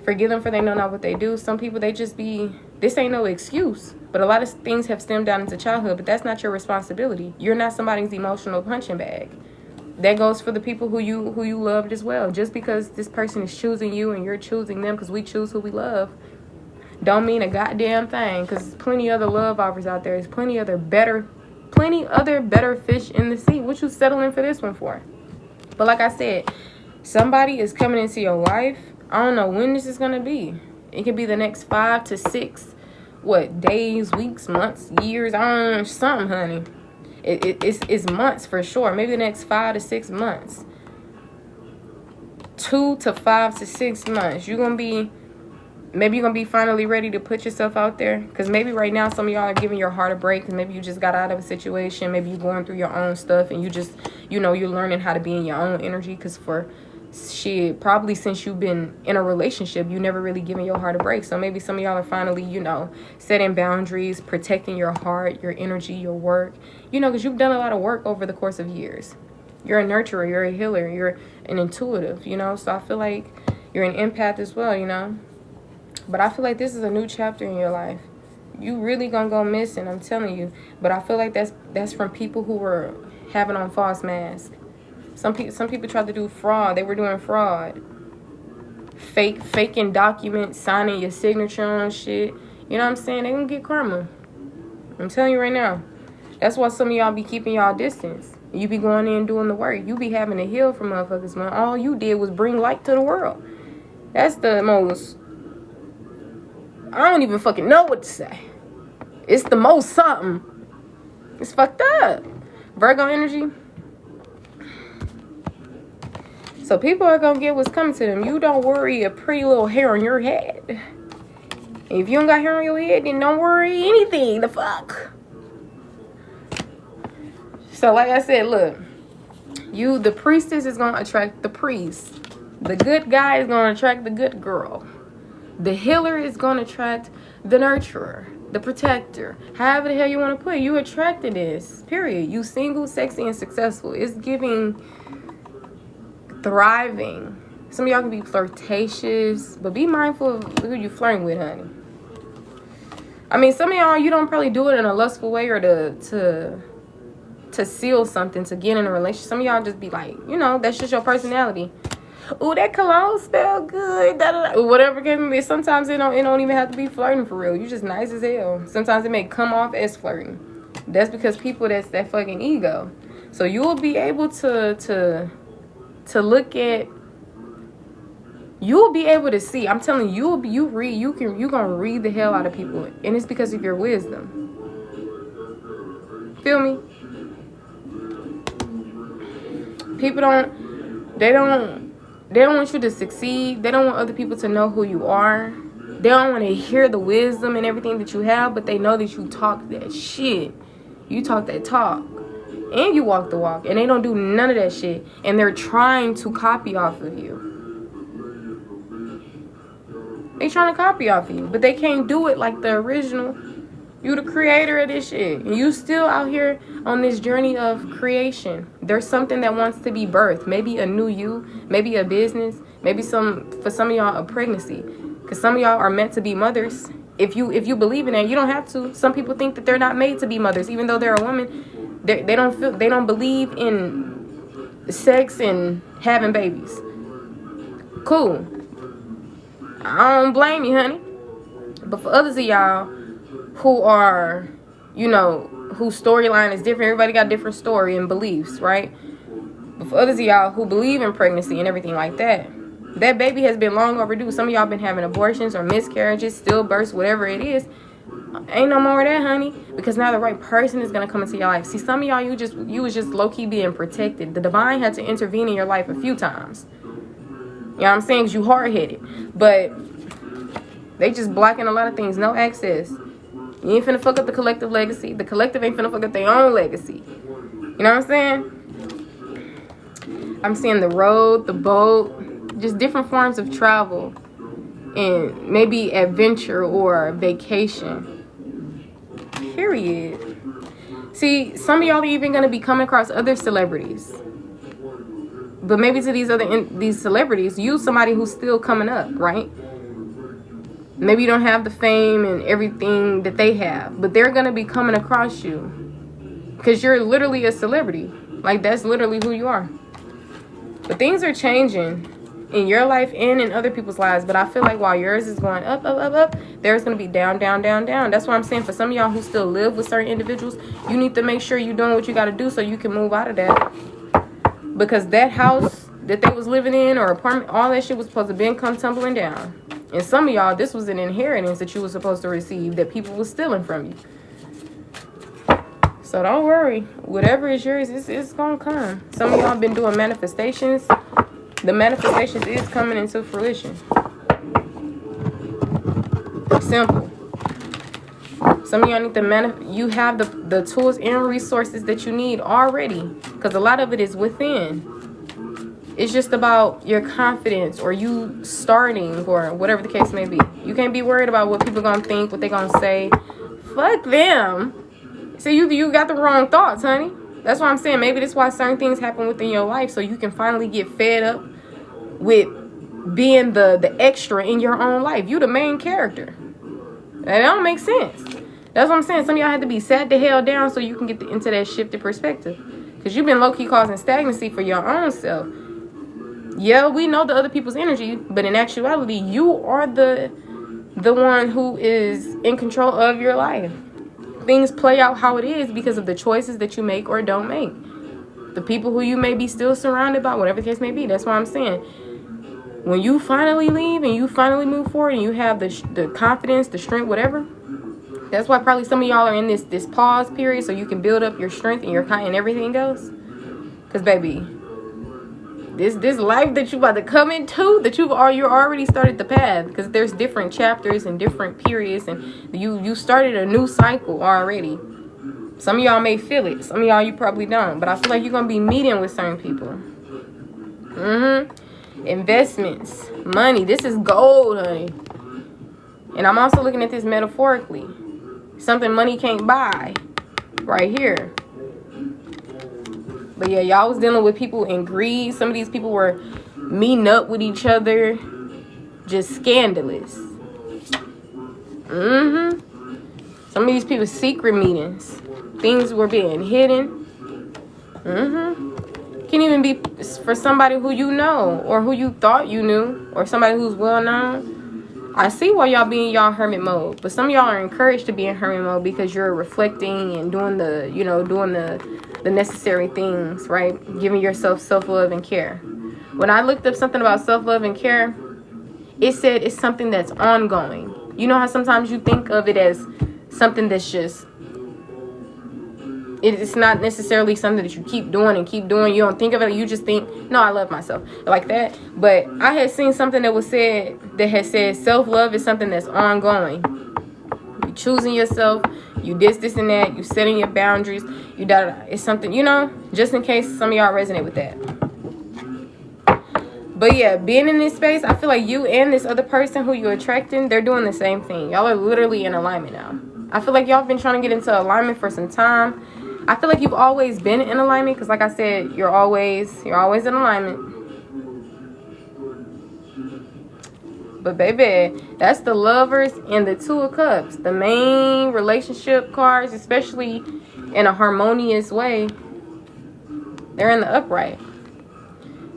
forgive them for they know not what they do. Some people, they just be, this ain't no excuse. But a lot of things have stemmed down into childhood, but that's not your responsibility. You're not somebody's emotional punching bag. That goes for the people who you loved as well. Just because this person is choosing you and you're choosing them because we choose who we love, don't mean a goddamn thing. Because there's plenty other love offers out there. There's plenty other better fish in the sea. What you settling for this one for? But like I said, somebody is coming into your life. I don't know when this is going to be. It could be the next 5 to 6, days, weeks, months, years, I don't know, something, honey. It's months for sure. Maybe the next 5 to 6 months. 2 to 5 to 6 months. Maybe you're going to be finally ready to put yourself out there. Because maybe right now some of y'all are giving your heart a break. Because maybe you just got out of a situation. Maybe you're going through your own stuff. And you just, you're learning how to be in your own energy. Because probably since you've been in a relationship, you never really given your heart a break. So maybe some of y'all are finally, setting boundaries, protecting your heart, your energy, your work. Because you've done a lot of work over the course of years. You're a nurturer, you're a healer, you're an intuitive, So I feel like you're an empath as well, But I feel like this is a new chapter in your life. You really gonna go missing, I'm telling you. But I feel like that's from people who were having on false masks. Some people tried to do fraud. They were doing fraud. Faking documents, signing your signature on shit. You know what I'm saying? They gonna get karma. I'm telling you right now. That's why some of y'all be keeping y'all distance. You be going in doing the work. You be having to heal from motherfuckers when all you did was bring light to the world. That's the most... I don't even fucking know what to say. It's the most something. It's fucked up. Virgo energy. So people are going to get what's coming to them. You don't worry a pretty little hair on your head. And if you don't got hair on your head, then don't worry anything. The fuck? So like I said, look. The priestess is going to attract the priest. The good guy is going to attract the good girl. The healer is going to attract the nurturer, the protector. However the hell you want to put it, you attracted this. Period. You single, sexy, and successful. It's giving thriving. Some of y'all can be flirtatious, but be mindful of who you flirting with, honey. I mean, some of y'all, you don't probably do it in a lustful way or to seal something, to get in a relationship. Some of y'all just be like, you know, that's just your personality. Ooh, that cologne smell good. Whatever it can be. Sometimes it don't even have to be flirting for real. You just nice as hell. Sometimes it may come off as flirting. That's because people, that's that fucking ego. So you'll be able to look at. You'll be able to see. I'm telling you, you're gonna read the hell out of people, and it's because of your wisdom. Feel me? People they don't want you to succeed. They don't want other people to know who you are. They don't want to hear the wisdom and everything that you have, but they know that you talk that shit. You talk that talk. And you walk the walk. And they don't do none of that shit. And they're trying to copy off of you. They trying to copy off of you. But they can't do it like the original. You the creator of this shit. And you still out here on this journey of creation. There's something that wants to be birthed. Maybe a new you. Maybe a business. Maybe for some of y'all, a pregnancy. Because some of y'all are meant to be mothers. If you believe in that, you don't have to. Some people think that they're not made to be mothers. Even though they're a woman, they don't believe in sex and having babies. Cool. I don't blame you, honey. But for others of y'all who are, you know, whose storyline is different. Everybody got a different story and beliefs, right? But for others of y'all who believe in pregnancy and everything like that, that baby has been long overdue. Some of y'all been having abortions or miscarriages, stillbirths, whatever it is. Ain't no more of that, honey. Because now the right person is going to come into your life. See, some of y'all, you was just low-key being protected. The divine had to intervene in your life a few times. You know what I'm saying? Because you hard-headed. But they just blocking a lot of things. No access. You ain't finna fuck up the collective legacy. The collective ain't finna fuck up their own legacy. You know what I'm saying? I'm seeing the road, the boat, just different forms of travel. And maybe adventure or vacation. Period. See, some of y'all are even going to be coming across other celebrities. But maybe to these celebrities, you somebody who's still coming up, right? Maybe you don't have the fame and everything that they have, but they're going to be coming across you because you're literally a celebrity. Like, that's literally who you are. But things are changing in your life and in other people's lives. But I feel like while yours is going up, up, up, up, there's going to be down, down, down, down. That's what I'm saying. For some of y'all who still live with certain individuals, you need to make sure you're doing what you got to do so you can move out of that. Because that house that they was living in or apartment, all that shit was supposed to been come tumbling down. And some of y'all, this was an inheritance that you were supposed to receive that people were stealing from you. So don't worry. Whatever is yours, it's going to come. Some of y'all been doing manifestations. The manifestations is coming into fruition. Simple. Some of y'all need to you have the tools and resources that you need already. Because a lot of it is within. It's just about your confidence or you starting or whatever the case may be. You can't be worried about what people going to think, what they going to say. Fuck them. See, you got the wrong thoughts, honey. That's why I'm saying maybe that's why certain things happen within your life so you can finally get fed up with being the extra in your own life. You the main character. That don't make sense. That's what I'm saying. Some of y'all had to be sat the hell down so you can get into that shifted perspective. Because you've been low-key causing stagnancy for your own self. Yeah, we know the other people's energy, but in actuality, you are the one who is in control of your life. Things play out how it is because of the choices that you make or don't make. The people who you may be still surrounded by, whatever the case may be. That's why I'm saying, when you finally leave and you finally move forward and you have the confidence, the strength, whatever, that's why probably some of y'all are in this pause period so you can build up your strength and your and everything else. Because, baby, this life that you about to come into, that you're already started the path, because there's different chapters and different periods, and you started a new cycle already. Some of y'all may feel it, some of y'all you probably don't, but I feel like you're gonna be meeting with certain people. Investments, money, this is gold, honey. And I'm also looking at this metaphorically. Something money can't buy right here. But yeah, y'all was dealing with people in greed. Some of these people were meeting up with each other. Just scandalous. Some of these people's secret meetings. Things were being hidden. Can even be for somebody who you know, or who you thought you knew, or somebody who's well known. I see why y'all be in y'all hermit mode, but some of y'all are encouraged to be in hermit mode because you're reflecting and doing the necessary things, right? Giving yourself self-love and care. When I looked up something about self-love and care, it said it's something that's ongoing. You know how sometimes you think of it as something that's just, it's not necessarily something that you keep doing and keep doing. You don't think of it. You just think, no, I love myself like that. But I had seen something that had said self-love is something that's ongoing. You choosing yourself. You this and that. You setting your boundaries. You It's something, just in case some of y'all resonate with that. But yeah, being in this space, I feel like you and this other person who you're attracting, they're doing the same thing. Y'all are literally in alignment now. I feel like y'all been trying to get into alignment for some time. I feel like you've always been in alignment because, like I said, you're always in alignment. But baby, that's the Lovers and the Two of Cups. The main relationship cards, especially in a harmonious way, they're in the upright.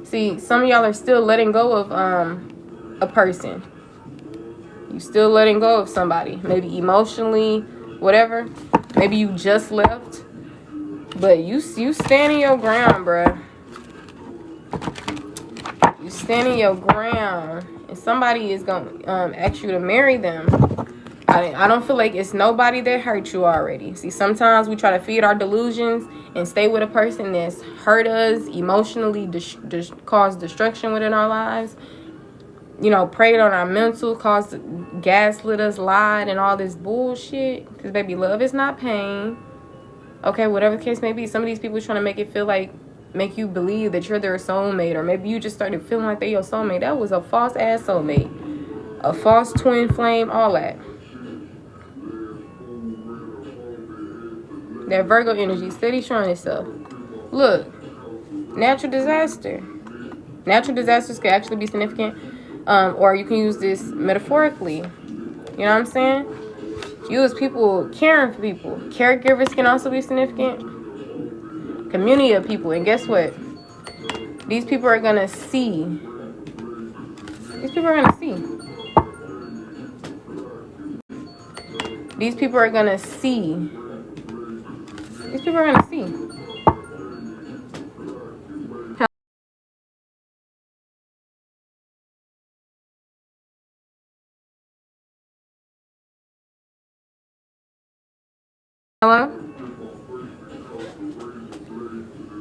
See, some of y'all are still letting go of a person. You still letting go of somebody. Maybe emotionally, whatever. Maybe you just left. But you standing your ground, bruh. You standing your ground. And somebody is going to ask you to marry them. I don't feel like it's nobody that hurt you already. See, sometimes we try to feed our delusions and stay with a person that's hurt us emotionally, caused destruction within our lives. Preyed on our mental, gaslit us, lied, and all this bullshit. Because, baby, love is not pain. Okay, whatever the case may be, some of these people are trying to make you believe that you're their soulmate, or maybe you just started feeling like they're your soulmate. That was a false ass soulmate, a false twin flame, all that. That Virgo energy steady showing itself. Look, natural disaster. Natural disasters can actually be significant, or you can use this metaphorically. You know what I'm saying? Use people caring for people. Caregivers can also be significant. Community of people. And guess what? These people are going to see. These people are going to see. These people are going to see. These people are going to see. Hello?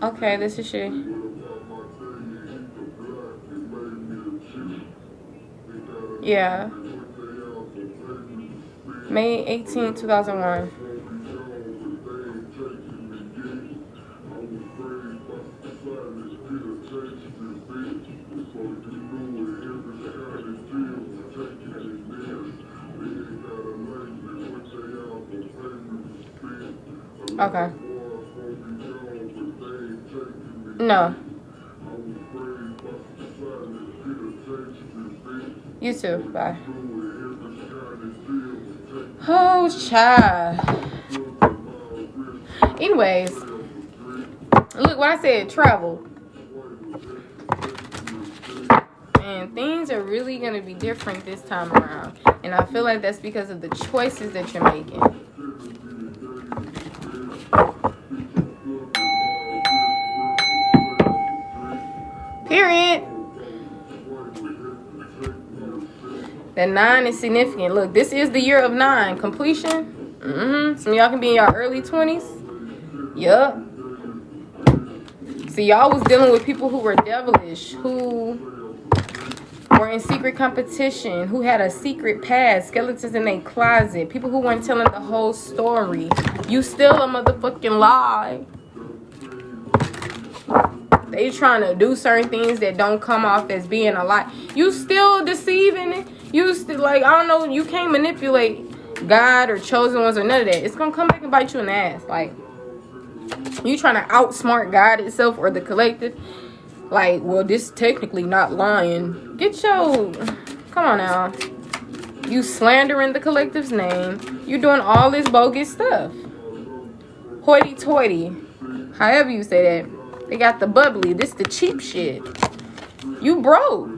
Okay, this is she. Yeah. May 18, 2001. Okay. No. You too. Bye. Oh, child. Anyways, look what I said. Travel. And things are really going to be different this time around. And I feel like that's because of the choices that you're making. Period. That 9 is significant. Look, this is the year of 9. Completion. Some of y'all can be in y'all early 20s. Yup. See, y'all was dealing with people who were devilish, who were in secret competition, who had a secret past, skeletons in their closet, people who weren't telling the whole story. You still a motherfucking lie. They trying to do certain things that don't come off as being a lie. You still deceiving it. You still, like, I don't know, you can't manipulate God or chosen ones or none of that. It's gonna come back and bite you in the ass. Like, you trying to outsmart God itself or the collective. Like, well, this technically not lying. Get your, come on now. You slandering the collective's name. You doing all this bogus stuff. Hoity-toity. However you say that. They got the bubbly. This the cheap shit. You broke.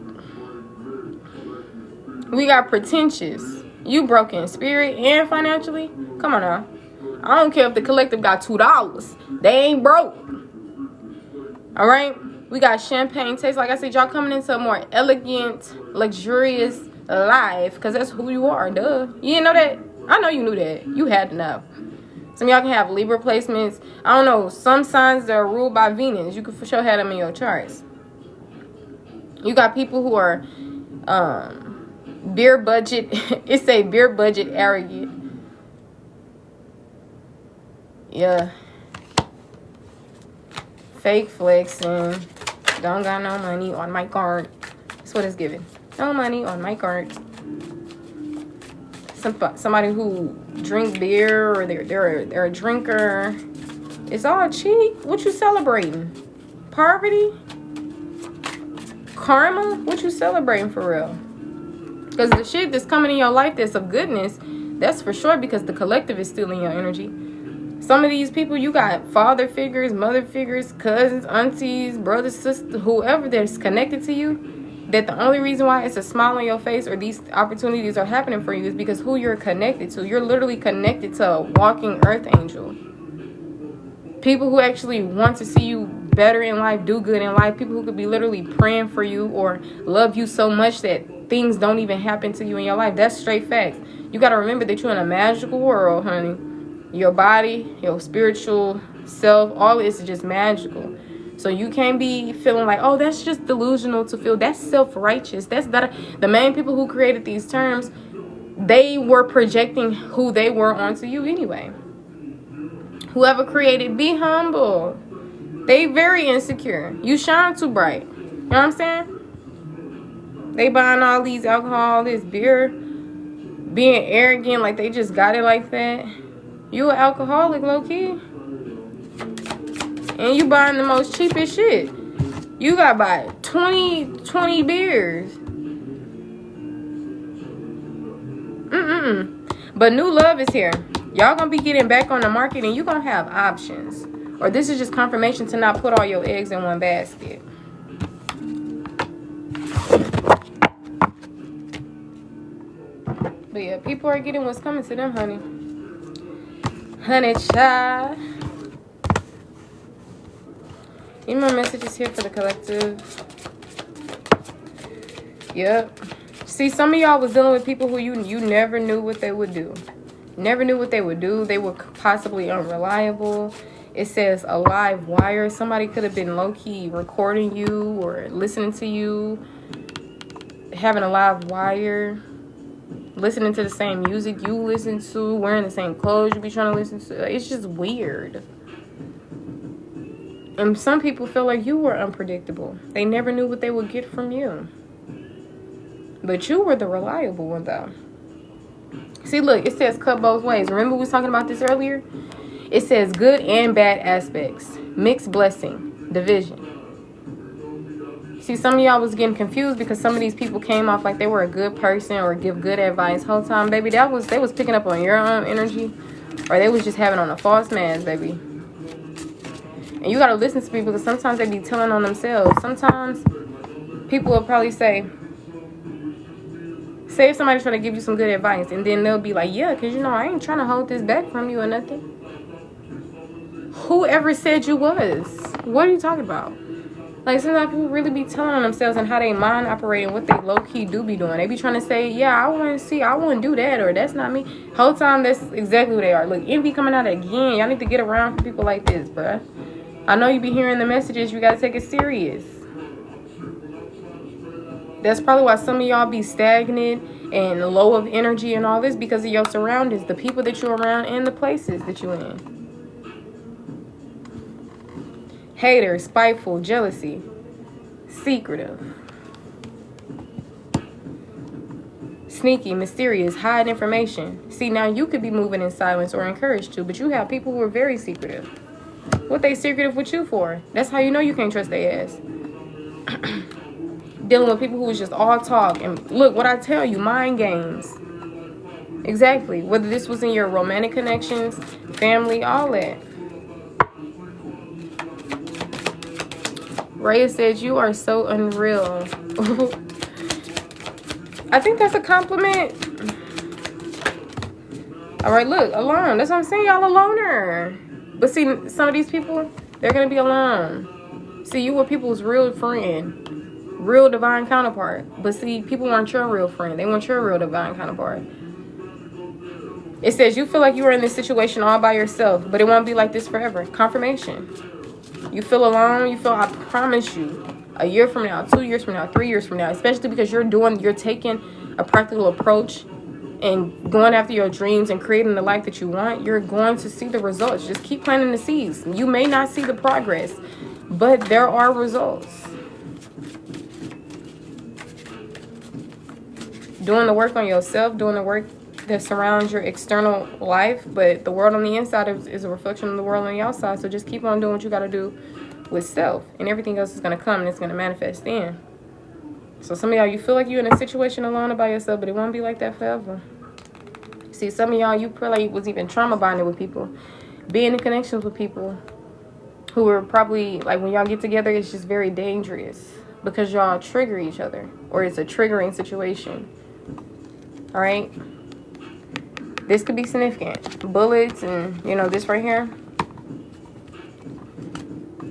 We got pretentious. You broke in spirit and financially. Come on now. I don't care if the collective got $2. They ain't broke. All right. We got champagne taste. Like I said, y'all coming into a more elegant, luxurious life. Because that's who you are. Duh. You didn't know that? I know you knew that. You had to know. Some of y'all can have Libra placements. I don't know. Some signs that are ruled by Venus. You can for sure have them in your charts. You got people who are beer budget. It's a beer budget arrogant. Yeah. Fake flexing. Don't got no money on my card. That's what it's giving. No money on my card. Somebody who drink beer or they're a drinker. It's all cheap. What you celebrating? Poverty? Karma? What you celebrating for real? Because the shit that's coming in your life that's of goodness, that's for sure because the collective is stealing your energy. Some of these people, you got father figures, mother figures, cousins, aunties, brothers, sisters, whoever that's connected to you, that the only reason why it's a smile on your face or these opportunities are happening for you is because who you're connected to. You're literally connected to a walking earth angel. People who actually want to see you better in life, do good in life. People who could be literally praying for you or love you so much that things don't even happen to you in your life. That's straight facts. You got to remember that you're in a magical world, honey. Your body, your spiritual self, all this is just magical. So you can't be feeling like, oh, that's just delusional to feel. That's self-righteous. That's that. The main people who created these terms, they were projecting who they were onto you anyway. Whoever created, be humble. They very insecure. You shine too bright. You know what I'm saying? They buying all these alcohol, this beer, being arrogant like they just got it like that. You an alcoholic, low-key. And you buying the most cheapest shit. You got to buy 20 beers. But new love is here. Y'all going to be getting back on the market and you going to have options. Or this is just confirmation to not put all your eggs in one basket. But yeah, people are getting what's coming to them, honey. Honey child. Any more messages here for the collective? Yep. See, some of y'all was dealing with people who you never knew what they would do. Never knew what they would do. They were possibly unreliable. It says a live wire. Somebody could have been low-key recording you or listening to you. Having a live wire. Listening to the same music you listen to. Wearing the same clothes you be trying to listen to. It's just weird. And some people feel like you were unpredictable. They never knew what they would get from you. But you were the reliable one, though. See, look, it says cut both ways. Remember we was talking about this earlier? It says good and bad aspects. Mixed blessing. Division. See, some of y'all was getting confused because some of these people came off like they were a good person or give good advice whole time, baby. They was picking up on your own energy, or they was just having on a false mask, baby. And you gotta listen to people because sometimes they be telling on themselves. Sometimes people will probably say if somebody's trying to give you some good advice, and then they'll be like, yeah, because you know I ain't trying to hold this back from you or nothing. Whoever said you was? What are you talking about? Like, sometimes people really be telling on themselves and how they mind operate and what they low-key do be doing. They be trying to say, yeah, I wouldn't do that, or that's not me. Whole time, that's exactly who they are. Look, envy coming out again. Y'all need to get around for people like this, bruh. I know you be hearing the messages. You got to take it serious. That's probably why some of y'all be stagnant and low of energy and all this, because of your surroundings, the people that you're around and the places that you're in. Hater, spiteful, jealousy, secretive, sneaky, mysterious, hide information. See, now you could be moving in silence or encouraged to, but you have people who are very secretive. What they secretive with you for? That's how you know you can't trust their ass. Dealing with people who is just all talk. And look, what I tell you, mind games. Exactly. Whether this was in your romantic connections, family, all that. Raya said, you are so unreal. I think that's a compliment. All right, look, alone. That's what I'm saying, y'all a loner. But see, some of these people, they're going to be alone. See, you were people's real friend. Real divine counterpart. But see, people weren't your real friend. They weren't your real divine counterpart. It says you feel like you were in this situation all by yourself, but it won't be like this forever. Confirmation. You feel alone. You feel, I promise you, a year from now, 2 years from now, 3 years from now, especially because you're taking a practical approach and going after your dreams and creating the life that you want, you're going to see the results. Just keep planting the seeds. You may not see the progress, but there are results. Doing the work on yourself, doing the work that surrounds your external life, but the world on the inside is a reflection of the world on the outside. So just keep on doing what you got to do with self, and everything else is going to come and it's going to manifest in. So some of y'all, you feel like you're in a situation alone by yourself, but it won't be like that forever. See, some of y'all, you probably was even trauma bonded with people, being in connections with people who are probably, like, when y'all get together, it's just very dangerous because y'all trigger each other, or it's a triggering situation. All right, this could be significant. Bullets and, you know, this right here.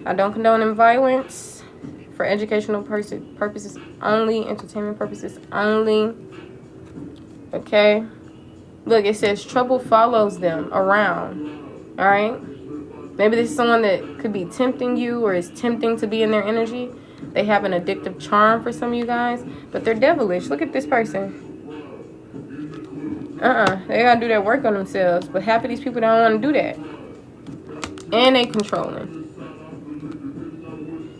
I don't condone violence, for educational purposes only, entertainment purposes only. Okay. Look, it says trouble follows them around. All right. Maybe this is someone that could be tempting you or is tempting to be in their energy. They have an addictive charm for some of you guys, but they're devilish. Look at this person. They gotta do that work on themselves, but half of these people don't want to do that. And they controlling.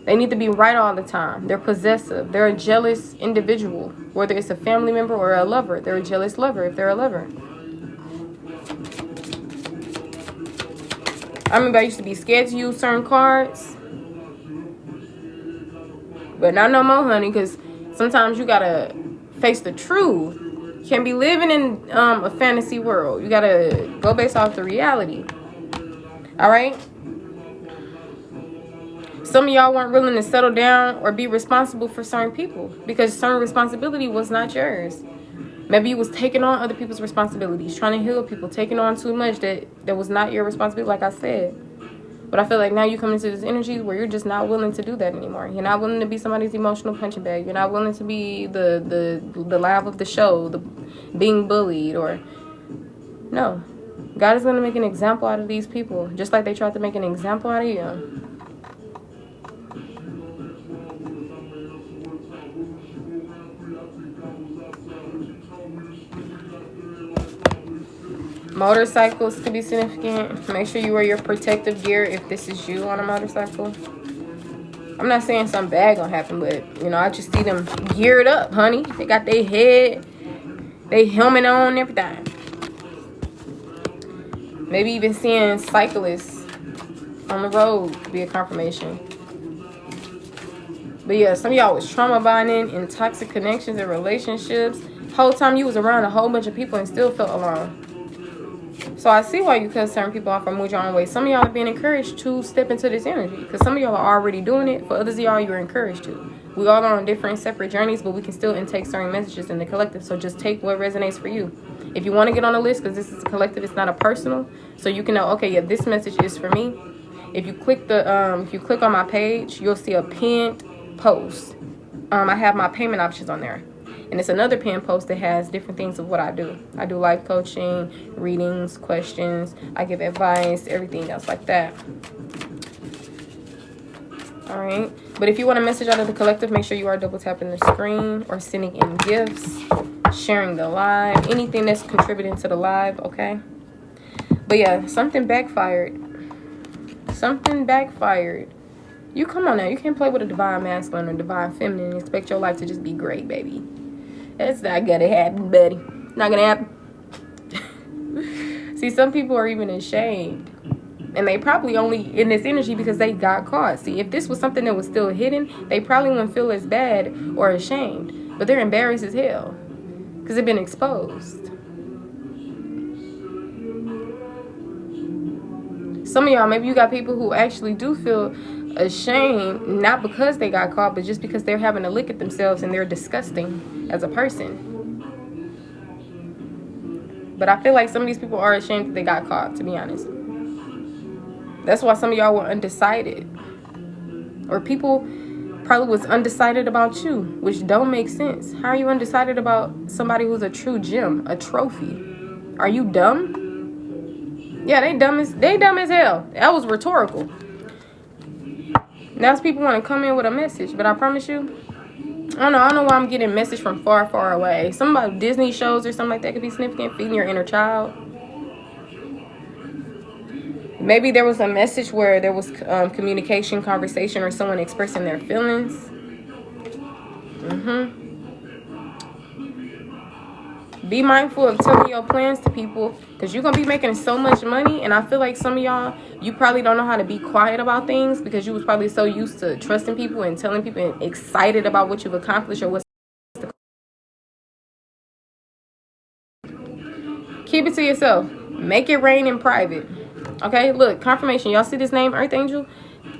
They need to be right all the time. They're possessive. They're a jealous individual. Whether it's a family member or a lover, they're a jealous lover if they're a lover. I remember I used to be scared to use certain cards. But not no more, honey, because sometimes you gotta face the truth. You can't be living in a fantasy world. You gotta go based off the reality. All right? Some of y'all weren't willing to settle down or be responsible for certain people because certain responsibility was not yours. Maybe you was taking on other people's responsibilities, trying to heal people, taking on too much that was not your responsibility, like I said. But I feel like now you come into this energy where you're just not willing to do that anymore. You're not willing to be somebody's emotional punching bag. You're not willing to be the laugh of the show, the being bullied, or no. God is going to make an example out of these people, just like they tried to make an example out of you. Motorcycles could be significant. Make sure you wear your protective gear if this is you on a motorcycle. I'm not saying something bad gonna happen, but, you know, I just see them geared up, honey. They got their head, they helmet on, everything. Maybe even seeing cyclists on the road could be a confirmation. But yeah, some of y'all was trauma bonding in toxic connections and relationships. Whole time you was around a whole bunch of people and still felt alone. So I see why you cut certain people off or move your own way. Some of y'all are being encouraged to step into this energy because some of y'all are already doing it. For others of y'all, you're encouraged to. We all are on different separate journeys, but we can still intake certain messages in the collective. So just take what resonates for you. If you want to get on the list, because this is a collective, it's not a personal, so you can know, okay, yeah, this message is for me. If you click on my page, you'll see a pinned post. I have my payment options on there. And it's another pinned post that has different things of what I do. I do life coaching, readings, questions. I give advice, everything else like that. All right. But if you want a message out of the collective, make sure you are double tapping the screen or sending in gifts, sharing the live, anything that's contributing to the live, okay? But yeah, something backfired. Something backfired. You come on now. You can't play with a divine masculine or divine feminine and expect your life to just be great, baby. That's not gonna happen, buddy. Not gonna happen. See, some people are even ashamed. And they probably only in this energy because they got caught. See, if this was something that was still hidden, they probably wouldn't feel as bad or ashamed. But they're embarrassed as hell because they've been exposed. Some of y'all, maybe you got people who actually do feel ashamed, not because they got caught, but just because they're having to look at themselves and they're disgusting as a person. But I feel like some of these people are ashamed that they got caught, to be honest. That's why some of y'all were undecided. Or people probably was undecided about you, which don't make sense. How are you undecided about somebody who's a true gem, a trophy? Are you dumb? Yeah, they dumb as hell. That was rhetorical. Now people want to come in with a message, but I promise you, I don't know why I'm getting a message from far, far away. Some about Disney shows or something like that could be significant, feeding your inner child. Maybe there was a message where there was communication, conversation, or someone expressing their feelings. Be mindful of telling your plans to people because you're going to be making so much money. And I feel like some of y'all, you probably don't know how to be quiet about things because you was probably so used to trusting people and telling people and excited about what you've accomplished or what's. Keep it to yourself. Make it rain in private. Okay, look, confirmation. Y'all see this name, Earth Angel?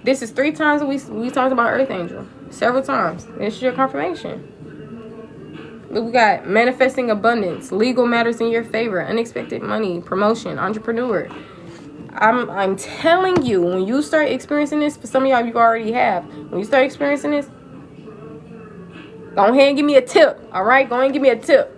This is 3 times we talked about Earth Angel. Several times. This is your confirmation. We got manifesting abundance, legal matters in your favor, unexpected money, promotion, entrepreneur. I'm telling you, when you start experiencing this, for some of y'all you already have. When you start experiencing this, go ahead and give me a tip. All right, go ahead and give me a tip.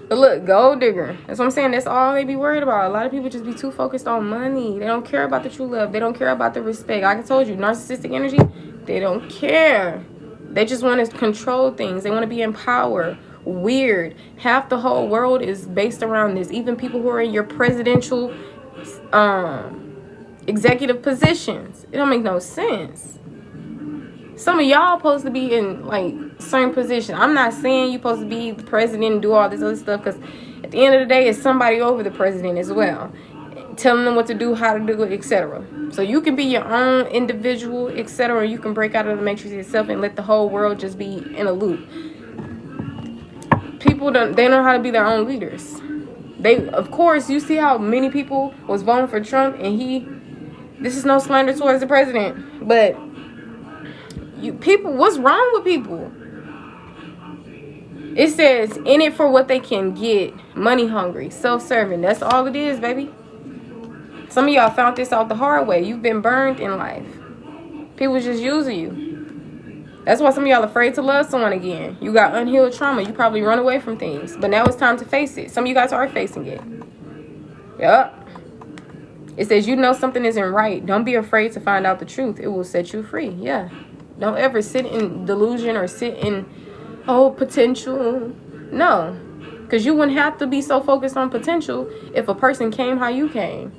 But look, gold digger. That's what I'm saying. That's all they be worried about. A lot of people just be too focused on money. They don't care about the true love. They don't care about the respect. Like I told you, narcissistic energy, they don't care. They just want to control things. They want to be in power. Weird. Half the whole world is based around this. Even people who are in your presidential executive positions. It don't make no sense. Some of y'all supposed to be in like certain position. I'm not saying you supposed to be the president and do all this other stuff because at the end of the day, it's somebody over the president as well. Telling them what to do, how to do it, etc. So you can be your own individual, etc. You can break out of the matrix yourself and let the whole world just be in a loop. People they know how to be their own leaders. They, of course, you see how many people was voting for Trump, and this is no slander towards the president, but people, what's wrong with people? It says in it for what they can get, money hungry, self-serving. That's all it is, baby. Some of y'all found this out the hard way. You've been burned in life. People just using you. That's why some of y'all are afraid to love someone again. You got unhealed trauma. You probably run away from things. But now it's time to face it. Some of you guys are facing it. Yup. It says you know something isn't right. Don't be afraid to find out the truth. It will set you free. Yeah. Don't ever sit in delusion or sit in, potential. No. Because you wouldn't have to be so focused on potential if a person came how you came.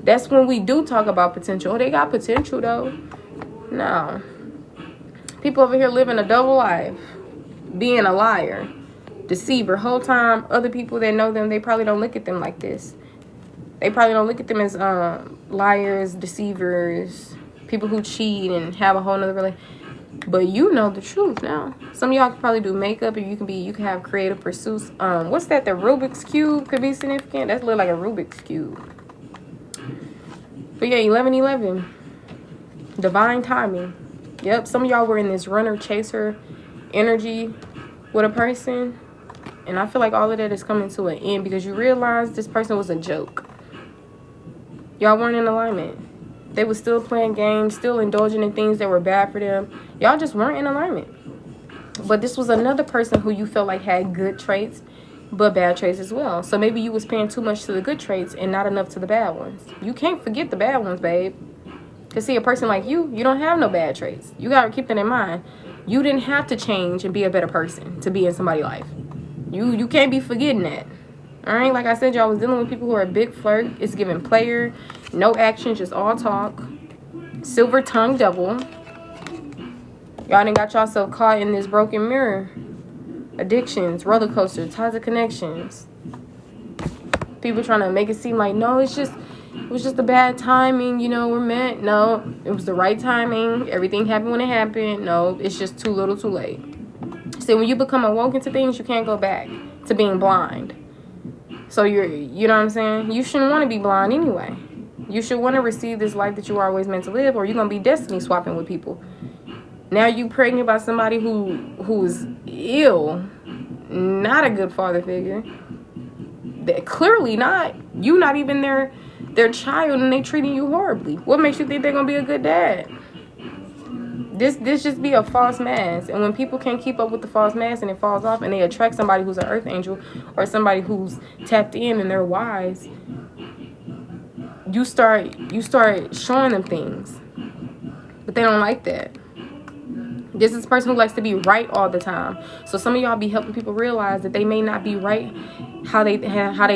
That's when we do talk about potential. Oh, they got potential, though. No. People over here living a double life. Being a liar. Deceiver. Whole time, other people that know them, they probably don't look at them like this. They probably don't look at them as liars, deceivers, people who cheat and have a whole nother relationship. But you know the truth now. Some of y'all can probably do makeup, or you can have creative pursuits. What's that? The Rubik's Cube could be significant. That's look like a Rubik's Cube. But yeah, 11:11. Divine timing. Yep, some of y'all were in this runner chaser energy with a person. And I feel like all of that is coming to an end because you realize this person was a joke. Y'all weren't in alignment. They were still playing games, still indulging in things that were bad for them. Y'all just weren't in alignment. But this was another person who you felt like had good traits, but bad traits as well. So maybe you was paying too much to the good traits and not enough to the bad ones. You can't forget the bad ones, babe. Because see, a person like you don't have no bad traits. You got to keep that in mind. You didn't have to change and be a better person to be in somebody's life. You can't be forgetting that. All right, like I said, y'all was dealing with people who are a big flirt. It's giving player, no action, just all talk. Silver tongue devil. Y'all done got yourself caught in this broken mirror. Addictions, roller coaster, ties of connections. People trying to make it seem like, no, it was just a bad timing, you know, we're meant. No, it was the right timing. Everything happened when it happened. No, it's just too little too late. So when you become awoken to things, you can't go back to being blind. So you know what I'm saying? You shouldn't want to be blind anyway. You should want to receive this life that you are always meant to live, or you're going to be destiny swapping with people. Now you pregnant by somebody who's ill, not a good father figure. That clearly not. You not even their child, and they treating you horribly. What makes you think they're going to be a good dad? This just be a false mask. And when people can't keep up with the false mask and it falls off and they attract somebody who's an earth angel or somebody who's tapped in and they're wise, you start showing them things. But they don't like that. This is a person who likes to be right all the time. So some of y'all be helping people realize that they may not be right how they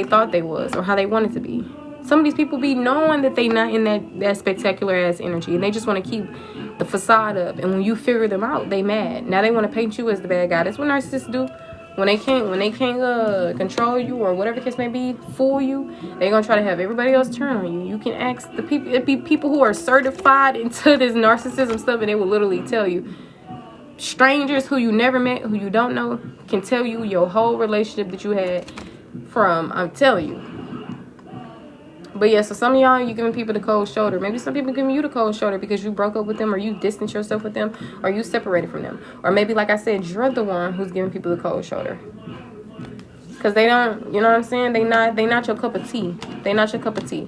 thought they was or how they wanted to be. Some of these people be knowing that they not in that spectacular ass energy, and they just want to keep the facade up. And when you figure them out, they mad. Now they want to paint you as the bad guy. That's what narcissists do. When they can't control you or whatever the case may be, fool you, they're gonna try to have everybody else turn on you. You can ask the people. It be people who are certified into this narcissism stuff, and they will literally tell you. Strangers who you never met, who you don't know, can tell you your whole relationship that you had from, I'm telling you. But yeah, so some of y'all, you giving people the cold shoulder. Maybe some people giving you the cold shoulder because you broke up with them, or you distanced yourself with them, or you separated from them. Or maybe, like I said, you're the one who's giving people the cold shoulder. Because they don't, you know what I'm saying? They not your cup of tea. They not your cup of tea.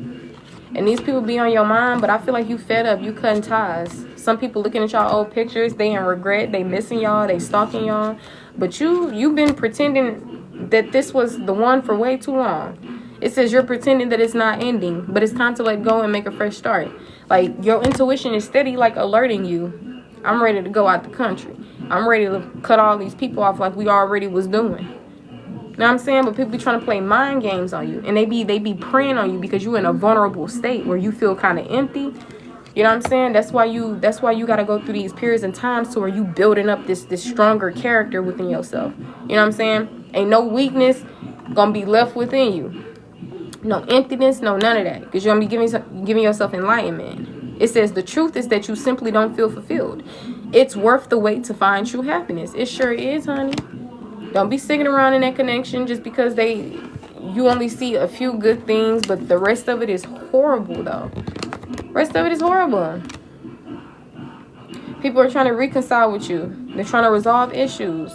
And these people be on your mind, but I feel like you fed up. You cutting ties. Some people looking at y'all old pictures, they in regret. They missing y'all. They stalking y'all. But you've been pretending that this was the one for way too long. It says you're pretending that it's not ending, but it's time to let go and make a fresh start. Like, your intuition is steady, like, alerting you. I'm ready to go out the country. I'm ready to cut all these people off like we already was doing. You know what I'm saying? But people be trying to play mind games on you. And they be preying on you because you're in a vulnerable state where you feel kind of empty. You know what I'm saying? That's why you got to go through these periods and times to where you building up this stronger character within yourself. You know what I'm saying? Ain't no weakness gonna be left within you. No emptiness, no none of that. Because you're going to be giving yourself enlightenment. It says the truth is that you simply don't feel fulfilled. It's worth the wait to find true happiness. It sure is, honey. Don't be sticking around in that connection just because you only see a few good things, but the rest of it is horrible, though. Rest of it is horrible. People are trying to reconcile with you. They're trying to resolve issues.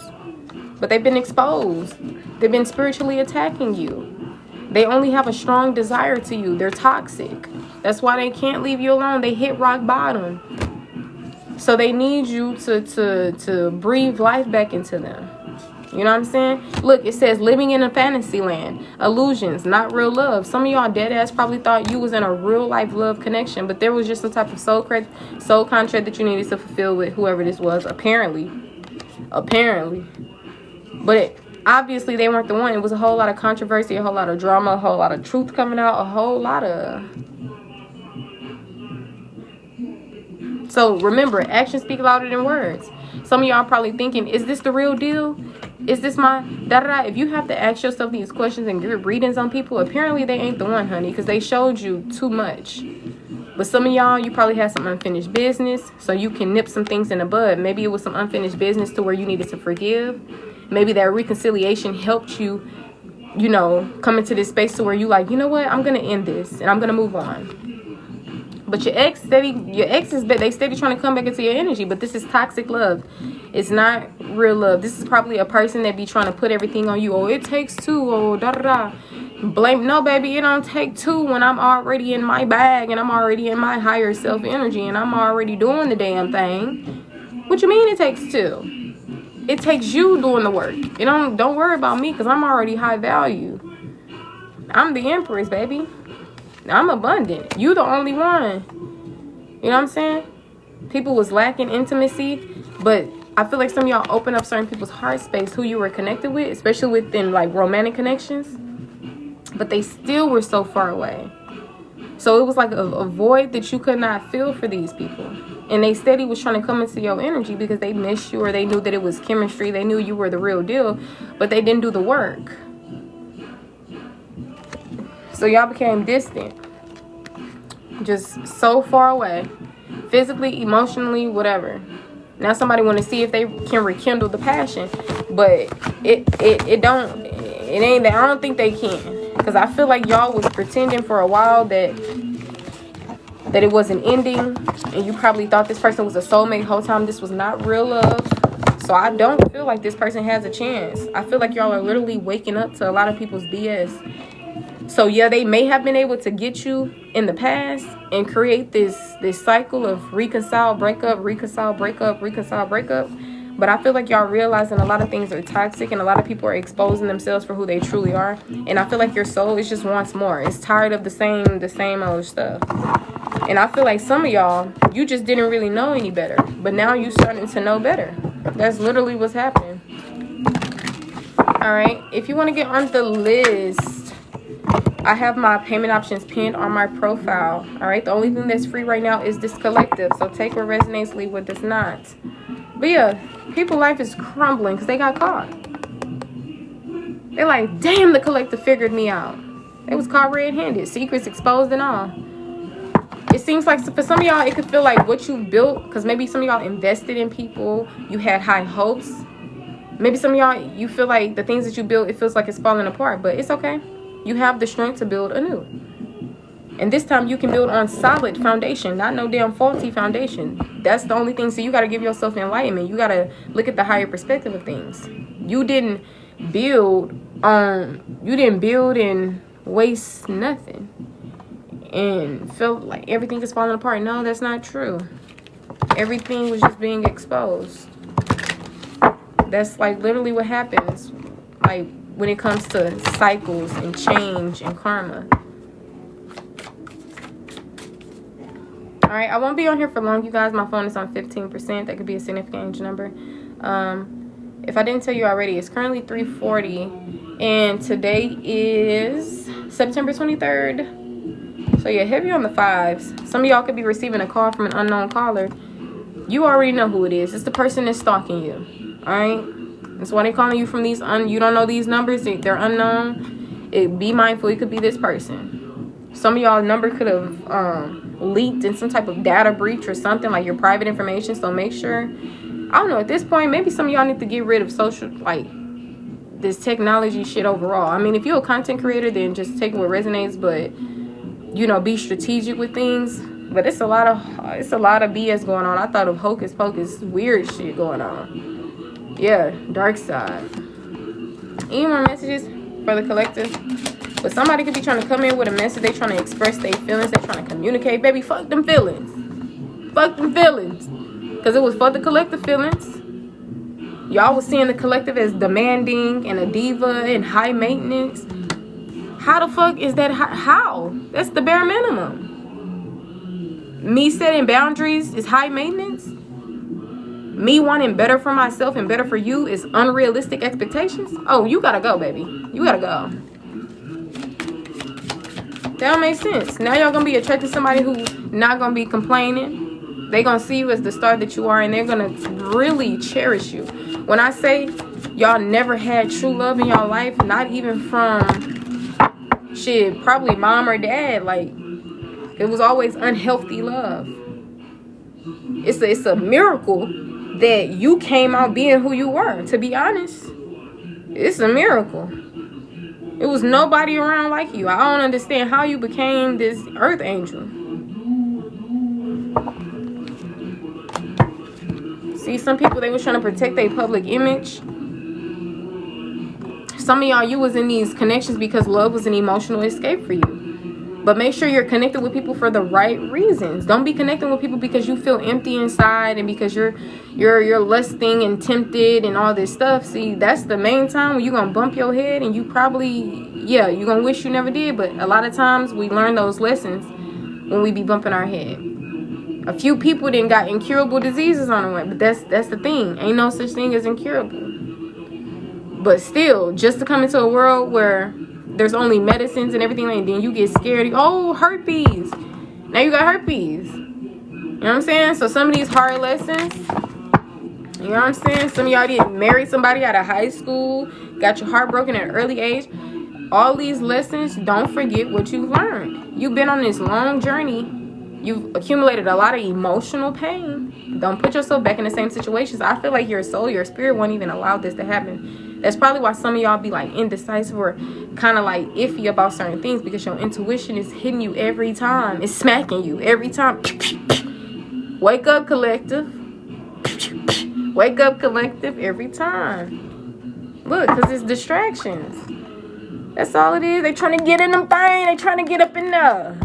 But they've been exposed. They've been spiritually attacking you. They only have a strong desire to you. They're toxic. That's why they can't leave you alone. They hit rock bottom. So they need you to breathe life back into them. You know what I'm saying? Look, it says living in a fantasy land. Illusions, not real love. Some of y'all dead ass probably thought you was in a real life love connection, but there was just some type of soul contract that you needed to fulfill with whoever this was. Apparently. But obviously, they weren't the one. It was a whole lot of controversy, a whole lot of drama, a whole lot of truth coming out, a whole lot of... So, remember, actions speak louder than words. Some of y'all probably thinking, is this the real deal? Is this my... da-da-da? If you have to ask yourself these questions and give readings on people, apparently they ain't the one, honey, because they showed you too much. But some of y'all, you probably had some unfinished business, so you can nip some things in the bud. Maybe it was some unfinished business to where you needed to forgive. Maybe that reconciliation helped you, you know, come into this space to where you like, you know what, I'm gonna end this and I'm gonna move on. But your ex is they steady trying to come back into your energy. But this is toxic love. It's not real love. This is probably a person that be trying to put everything on you. Oh, it takes two. Oh, da da da. Blame. No, baby, it don't take two when I'm already in my bag and I'm already in my higher self energy and I'm already doing the damn thing. What you mean it takes two? It takes you doing the work. You don't worry about me, because I'm already high value. I'm the empress, baby. I'm abundant. You the only one. You know what I'm saying? People was lacking intimacy, but I feel like some of y'all open up certain people's heart space who you were connected with, especially within like romantic connections. But they still were so far away. So it was like a void that you could not feel for these people. And they steady was trying to come into your energy because they missed you, or they knew that it was chemistry. They knew you were the real deal, but they didn't do the work. So y'all became distant. Just so far away. Physically, emotionally, whatever. Now somebody want to see if they can rekindle the passion. But it ain't that. I don't think they can. Because I feel like y'all was pretending for a while that it wasn't ending, and you probably thought this person was a soulmate the whole time. This was not real love. So I don't feel like this person has a chance. I feel like y'all are literally waking up to a lot of people's BS. So yeah, they may have been able to get you in the past and create this cycle of reconcile, breakup, reconcile, breakup, reconcile, breakup. But I feel like y'all realizing a lot of things are toxic and a lot of people are exposing themselves for who they truly are. And I feel like your soul is just wants more. It's tired of the same old stuff. And I feel like some of y'all, you just didn't really know any better. But now you starting to know better. That's literally what's happening. Alright, if you want to get on the list, I have my payment options pinned on my profile. Alright, the only thing that's free right now is this collective. So take what resonates, leave what does not. But yeah, people's life is crumbling because they got caught. They're like, damn, the collective figured me out. They was caught red-handed, secrets exposed and all. It seems like for some of y'all, it could feel like what you built, because maybe some of y'all invested in people, you had high hopes. Maybe some of y'all, you feel like the things that you built, it feels like it's falling apart, but it's okay. You have the strength to build anew. And this time you can build on solid foundation, not no damn faulty foundation. That's the only thing. So you got to give yourself enlightenment. You got to look at the higher perspective of things. You didn't build and waste nothing and felt like everything is falling apart. No, that's not true. Everything was just being exposed. That's like literally what happens, like when it comes to cycles and change and karma. All right, I won't be on here for long, you guys. My phone is on 15%. That could be a significant age number. If I didn't tell you already, it's currently 3:40, and today is September 23rd. So yeah, heavy on the fives. Some of y'all could be receiving a call from an unknown caller. You already know who it is. It's the person that's stalking you. All right. That's why they're calling you from these. You don't know these numbers. They're unknown. Be mindful. It could be this person. Some of y'all number could have leaked in some type of data breach or something, like your private information. So make sure. I don't know. At this point, maybe some of y'all need to get rid of social, like this technology shit overall. I mean, if you're a content creator, then just take what resonates. But you know, be strategic with things. But it's a lot of BS going on. I thought of hocus pocus, weird shit going on. Yeah, dark side. Any more messages for the collective? But somebody could be trying to come in with a message. They trying to express their feelings. They trying to communicate. Baby, fuck them feelings. Fuck them feelings. Because it was for the collective feelings. Y'all was seeing the collective as demanding and a diva and high maintenance. How the fuck is that? How? That's the bare minimum. Me setting boundaries is high maintenance. Me wanting better for myself and better for you is unrealistic expectations. Oh, you gotta go, baby. You gotta go. That don't make sense. Now y'all gonna be attracted to somebody who's not gonna be complaining. They gonna see you as the star that you are, and they're gonna really cherish you. When I say y'all never had true love in your life, not even from shit, probably mom or dad, like It was always unhealthy love. It's a miracle that you came out being who you were, to be honest. It's a miracle. It was nobody around like you. I don't understand how you became this earth angel. See, some people, they was trying to protect their public image. Some of y'all, you was in these connections because love was an emotional escape for you. But make sure you're connected with people for the right reasons. Don't be connecting with people because you feel empty inside and because you're lusting and tempted and all this stuff. See, that's the main time when you're going to bump your head, and you probably, yeah, you're going to wish you never did. But a lot of times we learn those lessons when we be bumping our head. A few people then got incurable diseases on the way, but that's the thing. Ain't no such thing as incurable. But still, just to come into a world where there's only medicines and everything, and then you get scared. Oh, herpes. Now you got herpes. You know what I'm saying? So some of these hard lessons, you know what I'm saying? Some of y'all didn't marry somebody out of high school, got your heart broken at an early age. All these lessons, don't forget what you've learned. You've been on this long journey. You've accumulated a lot of emotional pain. Don't put yourself back in the same situations. I feel like your soul, your spirit won't even allow this to happen. That's probably why some of y'all be like indecisive or kind of like iffy about certain things, because your intuition is hitting you every time. It's smacking you every time. Wake up, collective. Wake up, collective, every time. Look, because it's distractions. That's all it is. They trying to get in them things. They trying to get up in there.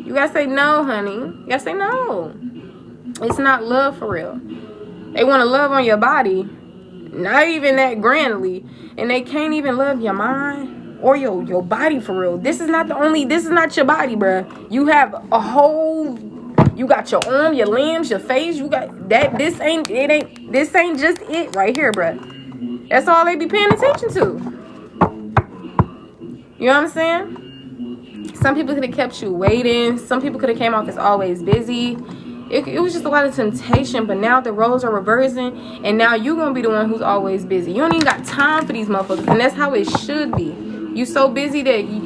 You gotta say no, honey. You gotta say no. It's not love for real. They want to love on your body, not even that grandly, and they can't even love your mind or your body for real. This is not your body, bruh. You have a whole, you got your arm, your limbs, your face, you got that. This ain't just it right here, bruh. That's all they be paying attention to. You know what I'm saying? Some people could have kept you waiting. Some people could have came off as always busy. It was just a lot of temptation, but now the roles are reversing, and now you're going to be the one who's always busy. You don't even got time for these motherfuckers, and that's how it should be. You so busy that you,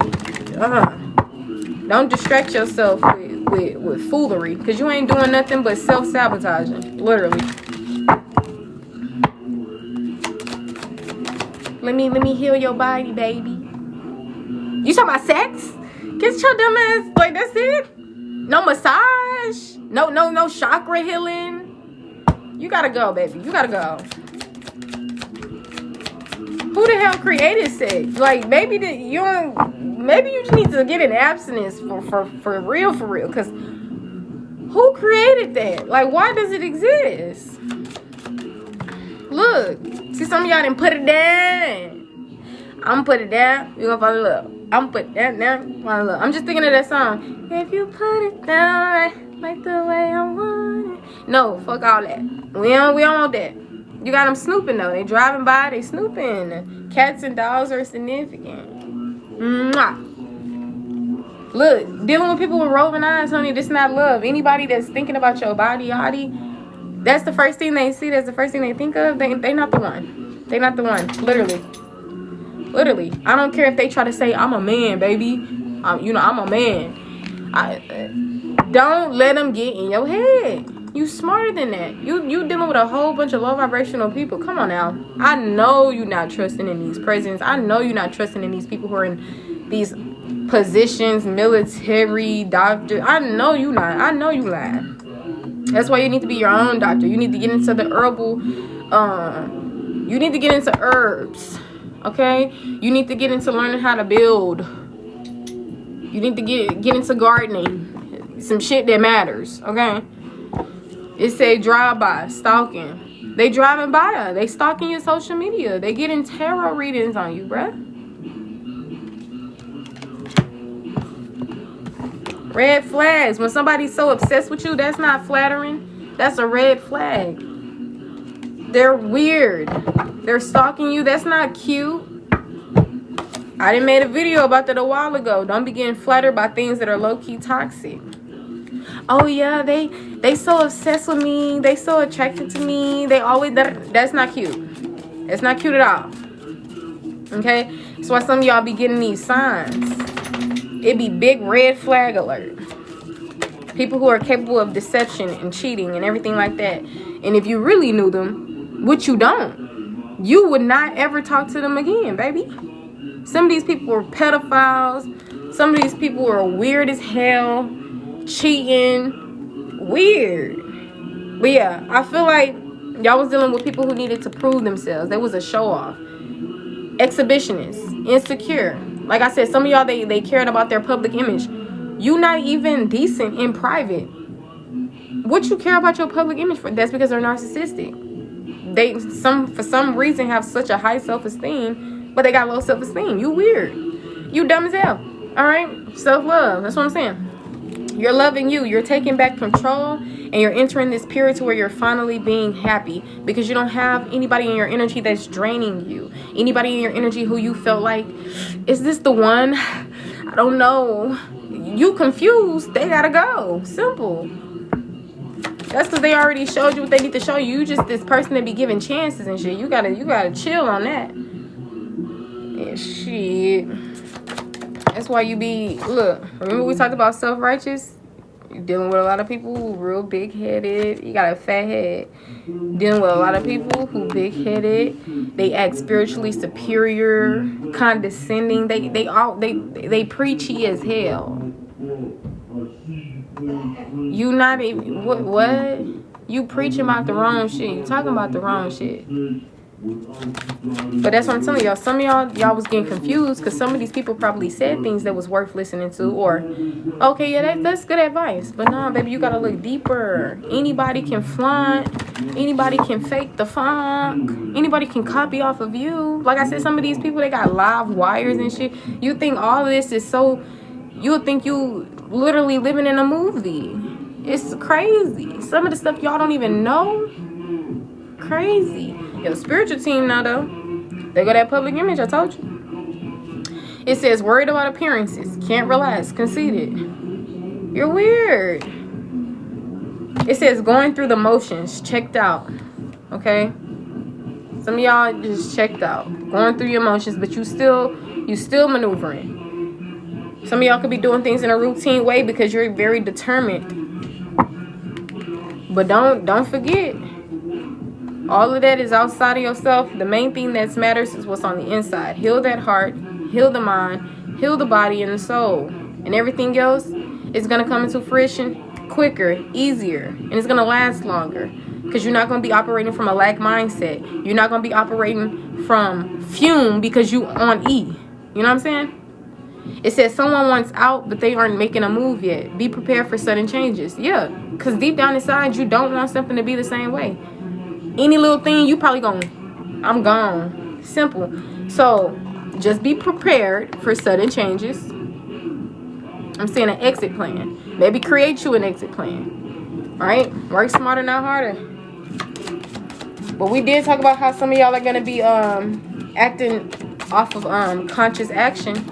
don't distract yourself with foolery, because you ain't doing nothing but self-sabotaging, literally. Let me heal your body, baby. You talking about sex? Get your dumb ass, like, that's it? No massage? No chakra healing? You gotta go, baby. You gotta go. Who the hell created sex? Like, maybe you just need to get an abstinence for real, because who created that? Like, why does it exist? Look, see, some of y'all didn't put it down. I'm put it down, you're gonna fall in love. I'm put that down, fall in love. I'm just thinking of that song. If you put it down like the way I want it. No, fuck all that. We don't want that. You got them snooping though. They driving by, they snooping. Cats and dogs are significant. Mwah. Look, dealing with people with roving eyes, honey, this not love. Anybody that's thinking about your body, yachty, that's the first thing they see. That's the first thing they think of. They not the one. They not the one. Literally. I don't care if they try to say, I'm a man, baby. I'm a man. Don't let them get in your head. You smarter than that. You dealing with a whole bunch of low vibrational people. Come on now. I know you're not trusting in these presidents. I know you're not trusting in these people who are in these positions, military, doctor. I know you not. I know you lying. That's why you need to be your own doctor. You need to get into the herbal. You need to get into herbs. Okay? You need to get into learning how to build. You need to get into gardening. Some shit that matters. Okay? It say drive-by, stalking. They driving by. They stalking your social media. They getting tarot readings on you, bruh. Red flags. When somebody's so obsessed with you, that's not flattering. That's a red flag. They're weird. They're stalking you. That's not cute. I done made a video about that a while ago. Don't be getting flattered by things that are low-key toxic. Oh yeah, they so obsessed with me. They so attracted to me. They always that's not cute. That's not cute at all. Okay? That's why some of y'all be getting these signs. It be big red flag alert. People who are capable of deception and cheating and everything like that. And if you really knew them, which you don't, you would not ever talk to them again, baby. Some of these people were pedophiles. Some of these people were weird as hell, cheating, weird. But yeah, I feel like y'all was dealing with people who needed to prove themselves. They was a show off, exhibitionist, insecure. Like I said, some of y'all they cared about their public image. You not even decent in private. What you care about your public image for? That's because they're narcissistic. They for some reason have such a high self-esteem, but they got low self-esteem. You weird. You dumb as hell. All right? Self-love. That's what I'm saying. You're loving you. You're taking back control, and you're entering this period to where you're finally being happy because you don't have anybody in your energy that's draining you. Anybody in your energy who you felt like, is this the one? I don't know. You confused. They gotta go. Simple. That's because they already showed you what they need to show you. You just this person that be giving chances and shit. You gotta chill on that. And shit. That's why you be, look, remember we talked about self-righteous? You're dealing with a lot of people who real big-headed. You got a fat head. Dealing with a lot of people who big-headed. They act spiritually superior, condescending. They preachy as hell. You not even, what? You preaching about the wrong shit. You talking about the wrong shit. But that's what I'm telling y'all. Some of y'all was getting confused because some of these people probably said things that was worth listening to. Or, okay, yeah, that's good advice. But no, baby, you got to look deeper. Anybody can flaunt. Anybody can fake the funk. Anybody can copy off of you. Like I said, some of these people, they got live wires and shit. You think all of this is so... You would think you literally living in a movie. It's crazy. Some of the stuff y'all don't even know. Crazy. Your spiritual team now though, they got that public image. I told you. It says worried about appearances, can't relax, conceited. You're weird. It says going through the motions, checked out. Okay. Some of y'all just checked out, going through your motions, but you still maneuvering. Some of y'all could be doing things in a routine way because you're very determined. But don't forget, all of that is outside of yourself. The main thing that matters is what's on the inside. Heal that heart, heal the mind, heal the body and the soul. And everything else is going to come into fruition quicker, easier, and it's going to last longer. Because you're not going to be operating from a lack mindset. You're not going to be operating from fume because you on E. You know what I'm saying? It says someone wants out, but they aren't making a move yet. Be prepared for sudden changes. Yeah, because deep down inside, you don't want something to be the same way. Any little thing, you probably going, I'm gone. Simple. So, just be prepared for sudden changes. I'm saying an exit plan. Maybe create you an exit plan. All right? Work smarter, not harder. But we did talk about how some of y'all are going to be acting off of conscious action.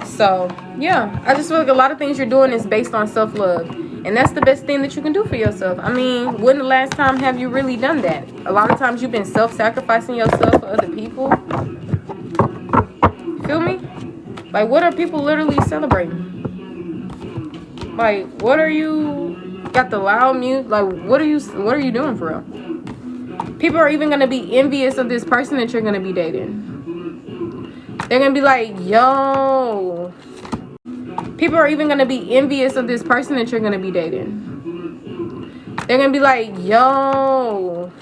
So, yeah. I just feel like a lot of things you're doing is based on self-love. And that's the best thing that you can do for yourself. I mean, when the last time have you really done that? A lot of times you've been self-sacrificing yourself for other people. Feel me? Like, what are people literally celebrating? Like, what are you... Got the loud music? Like, what are you doing for real? People are even going to be envious of this person that you're going to be dating. They're going to be like, yo... People are even going to be envious of this person that you're going to be dating. They're going to be like, yo.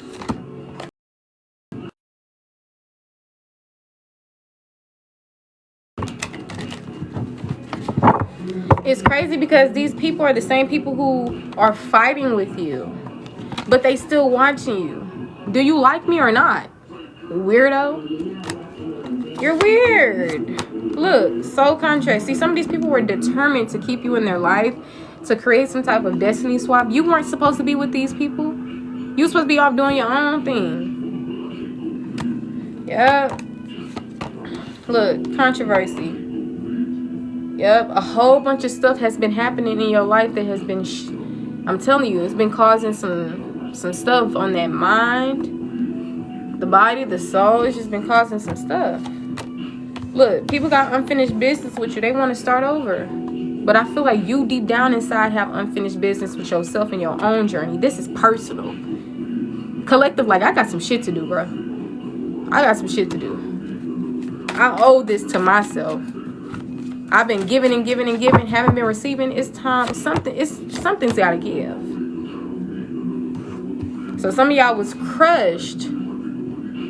It's crazy because these people are the same people who are fighting with you. But they still watching you. Do you like me or not? Weirdo. You're weird. Look, soul contrast. See, some of these people were determined to keep you in their life, to create some type of destiny swap. You weren't supposed to be with these people. You were supposed to be off doing your own thing. Yep. Look, controversy. Yep, a whole bunch of stuff has been happening in your life that has been, I'm telling you, it's been causing some stuff on that mind, the body, the soul. It's just been causing some stuff. Look, people got unfinished business with you. They want to start over. But I feel like you deep down inside have unfinished business with yourself and your own journey. This is personal. Collective, like, I got some shit to do, bro. I got some shit to do. I owe this to myself. I've been giving and giving and giving, haven't been receiving. It's time. Something's gotta give. So some of y'all was crushed.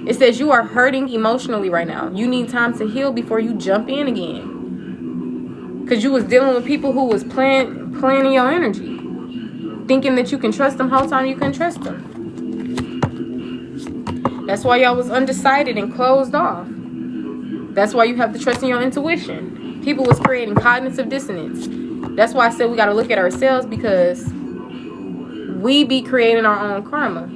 It says you are hurting emotionally right now. You need time to heal before you jump in again. Because you was dealing with people who was playing your energy. Thinking that you can trust them whole time you couldn't trust them. That's why y'all was undecided and closed off. That's why you have to trust in your intuition. People was creating cognitive dissonance. That's why I said we got to look at ourselves, because we be creating our own karma.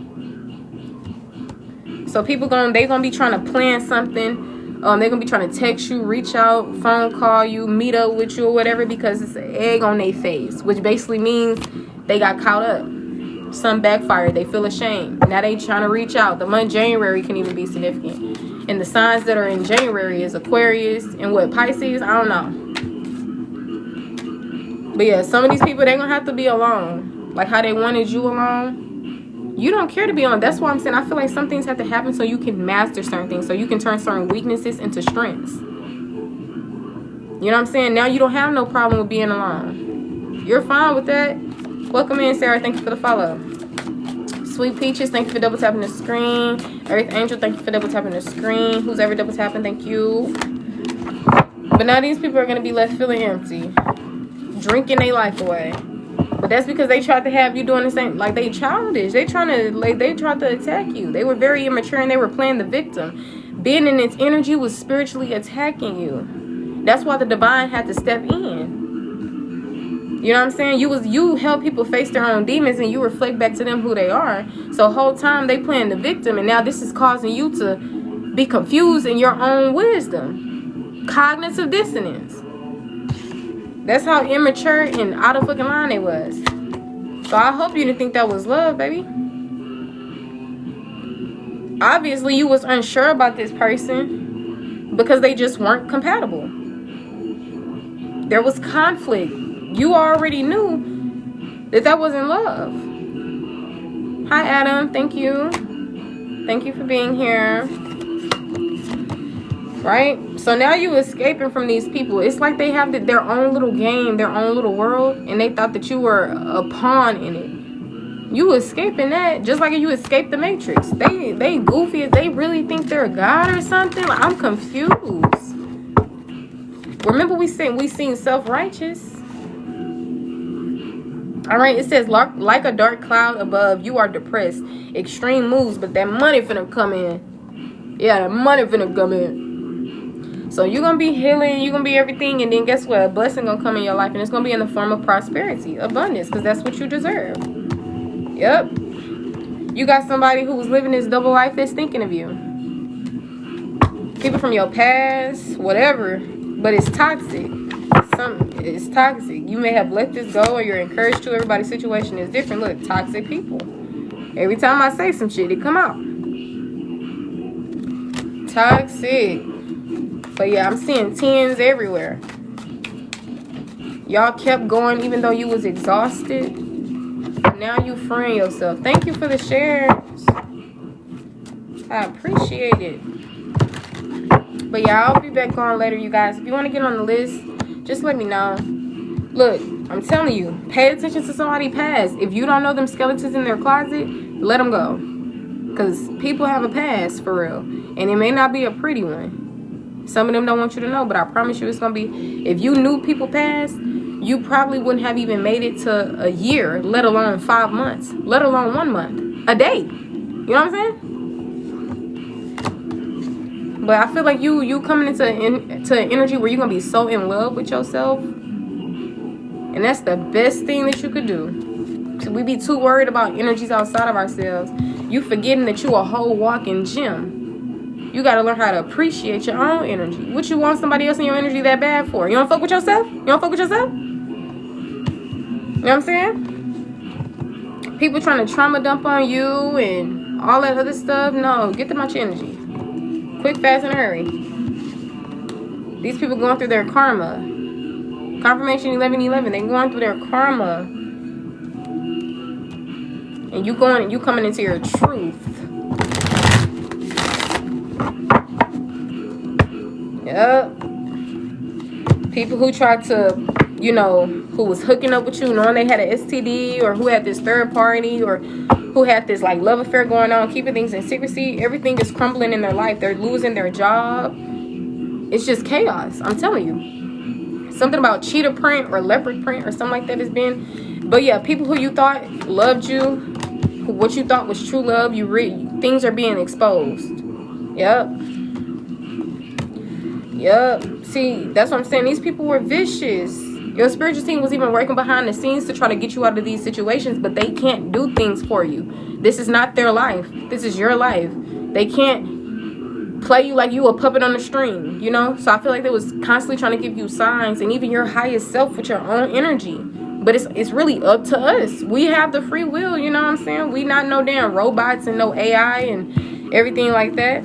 So people they gonna be trying to plan something. They're gonna be trying to text you, reach out, phone call you, meet up with you or whatever, because it's an egg on their face, which basically means they got caught up. Some backfired. They feel ashamed. Now they trying to reach out. The month January can even be significant. And the signs that are in January is Aquarius and what, Pisces? I don't know. But yeah, some of these people, they're gonna have to be alone. Like how they wanted you alone. You don't care to be alone. That's why I'm saying I feel like some things have to happen so you can master certain things, so you can turn certain weaknesses into strengths. You know what I'm saying? Now you don't have no problem with being alone. You're fine with that. Welcome in, Sarah. Thank you for the follow. Sweet Peaches, thank you for double tapping the screen. Earth Angel, thank you for double tapping the screen. Who's ever double tapping, thank you. But now these people are going to be left feeling empty, drinking their life away. But that's because they tried to have you doing the same. Like, they childish. They tried to attack you. They were very immature and they were playing the victim. Being in its energy was spiritually attacking you. That's why the divine had to step in. You know what I'm saying? You help people face their own demons and you reflect back to them who they are. So whole time they playing the victim, and now this is causing you to be confused in your own wisdom. Cognitive dissonance. That's how immature and out of fucking line they was. So I hope you didn't think that was love, baby. Obviously you was unsure about this person because they just weren't compatible. There was conflict. You already knew that wasn't love. Hi, Adam. Thank you. Thank you for being here. Right? So now you escaping from these people. It's like they have their own little game, their own little world, and they thought that you were a pawn in it. You escaping that just like you escaped the Matrix. They goofy. They really think they're a god or something. Like, I'm confused. Remember we seen self-righteous. Alright, it says, like a dark cloud above, you are depressed. Extreme moves, but that money finna come in. Yeah, that money finna come in. So you're going to be healing, you're going to be everything, and then guess what? A blessing going to come in your life, and it's going to be in the form of prosperity, abundance, because that's what you deserve. Yep. You got somebody who was living this double life that's thinking of you. People from your past, whatever, but it's toxic. It's toxic. You may have let this go or you're encouraged to. Everybody's situation is different. Look, toxic people. Every time I say some shit, it come out. Toxic. But yeah, I'm seeing 10s everywhere. Y'all kept going even though you was exhausted. Now you freeing yourself. Thank you for the shares. I appreciate it. But yeah, I'll be back on later, you guys. If you want to get on the list, just let me know. Look, I'm telling you, pay attention to somebody's past. If you don't know them skeletons in their closet, let them go. Because people have a past, for real. And it may not be a pretty one. Some of them don't want you to know, but I promise you it's going to be... If you knew people past, you probably wouldn't have even made it to a year, let alone 5 months, let alone 1 month, a day. You know what I'm saying? But I feel like you coming into an energy where you're going to be so in love with yourself. And that's the best thing that you could do. So we be too worried about energies outside of ourselves. You forgetting that you a whole walking gym. You got to learn how to appreciate your own energy. What you want somebody else in your energy that bad for? You don't fuck with yourself? You don't fuck with yourself? You know what I'm saying? People trying to trauma dump on you and all that other stuff. No, get them out your energy. Quick, fast, and hurry. These people going through their karma. Confirmation 11:11. They're going through their karma. And you coming into your truth. Yep. People who tried to, who was hooking up with you, knowing they had an STD, or who had this third party, or who had this like love affair going on, keeping things in secrecy. Everything is crumbling in their life. They're losing their job. It's just chaos. I'm telling you. Something about cheetah print or leopard print or something like that has been. But yeah, people who you thought loved you, what you thought was true love, things are being exposed. Yep. See, that's what I'm saying. These people were vicious. Your spiritual team was even working behind the scenes to try to get you out of these situations, but they can't do things for you. This is not their life. This is your life. They can't play you like you a puppet on a string, So I feel like they was constantly trying to give you signs, and even your highest self with your own energy. But it's really up to us. We have the free will, you know what I'm saying? We not no damn robots and no AI and everything like that.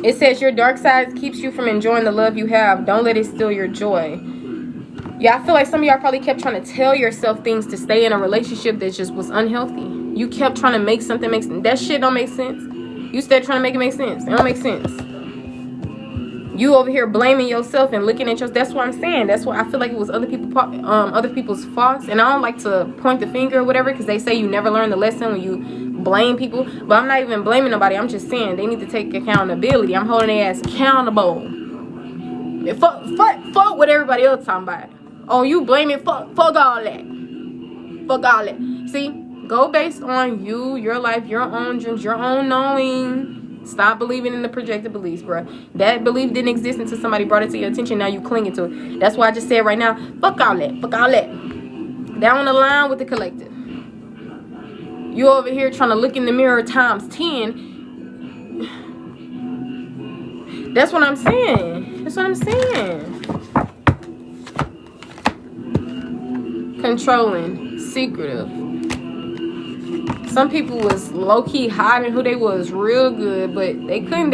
It says your dark side keeps you from enjoying the love you have. Don't let it steal your joy. Yeah, I feel like some of y'all probably kept trying to tell yourself things to stay in a relationship that just was unhealthy. You kept trying to make something make sense. That shit don't make sense. You stayed trying to make it make sense. It don't make sense. You over here blaming yourself and looking at yourself. That's what I'm saying. That's why I feel like it was other people's faults. And I don't like to point the finger or whatever, because they say you never learn the lesson when you blame people. But I'm not even blaming nobody. I'm just saying they need to take accountability. I'm holding their ass accountable. Fuck what everybody else talking about. Oh, you blaming? Fuck all that. Fuck all that. See, go based on you, your life, your own dreams, your own knowing. Stop believing in the projected beliefs, bro. That belief didn't exist until somebody brought it to your attention. Now you clinging to it. That's why I just said right now, fuck all that. Fuck all that. Down the line with the collective. You over here trying to look in the mirror times 10. That's what I'm saying. That's what I'm saying. Controlling. Secretive. Some people was low-key hiding who they was real good, but they can't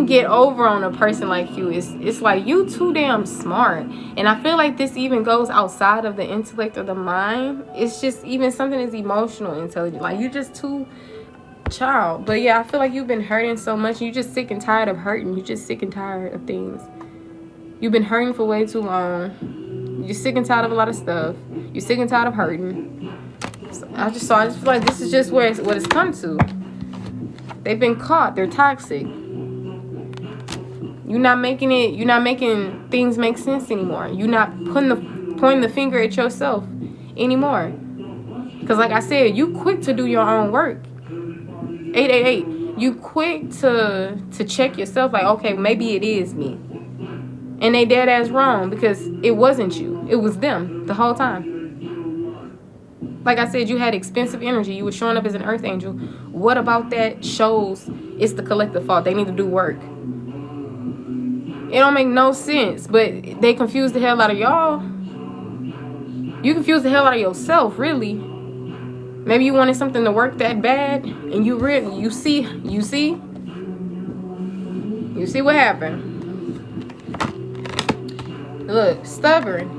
get over on a person like you. It's like you too damn smart. And I feel like this even goes outside of the intellect or the mind. It's just even something as emotional intelligence. Like you just too child. But yeah, I feel like you've been hurting so much. You just sick and tired of hurting. You just sick and tired of things. You've been hurting for way too long. You're sick and tired of a lot of stuff. You're sick and tired of hurting. I just feel like this is just what it's come to. They've been caught. They're toxic. You're not making things make sense anymore. You're not pointing the finger at yourself anymore. Because like I said, you quick to do your own work. 888. You quick to check yourself like, okay, maybe it is me. And they dead ass wrong, because it wasn't you. It was them the whole time. Like I said, you had expensive energy. You were showing up as an earth angel. What about that shows it's the collective fault? They need to do work. It don't make no sense, but they confuse the hell out of y'all. You confuse the hell out of yourself, really. Maybe you wanted something to work that bad, and you see what happened. Look, stubborn.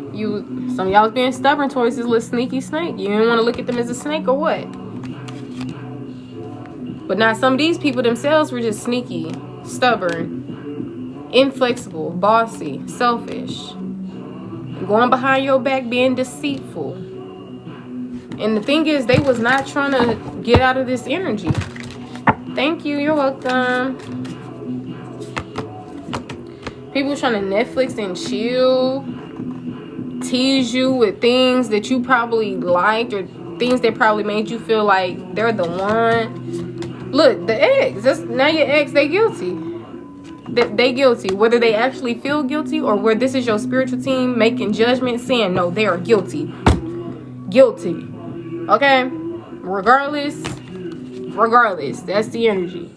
Some of y'all was being stubborn towards this little sneaky snake. You didn't want to look at them as a snake or what? But now some of these people themselves were just sneaky, stubborn, inflexible, bossy, selfish, going behind your back, being deceitful. And the thing is, they was not trying to get out of this energy. Thank you. You're welcome. People trying to Netflix and chill, tease you with things that you probably liked or things that probably made you feel like they're the one. Look, the ex. Now your ex, they guilty. They guilty. Whether they actually feel guilty or where this is your spiritual team making judgment saying, no, they are guilty. Guilty. Okay? Regardless, that's the energy.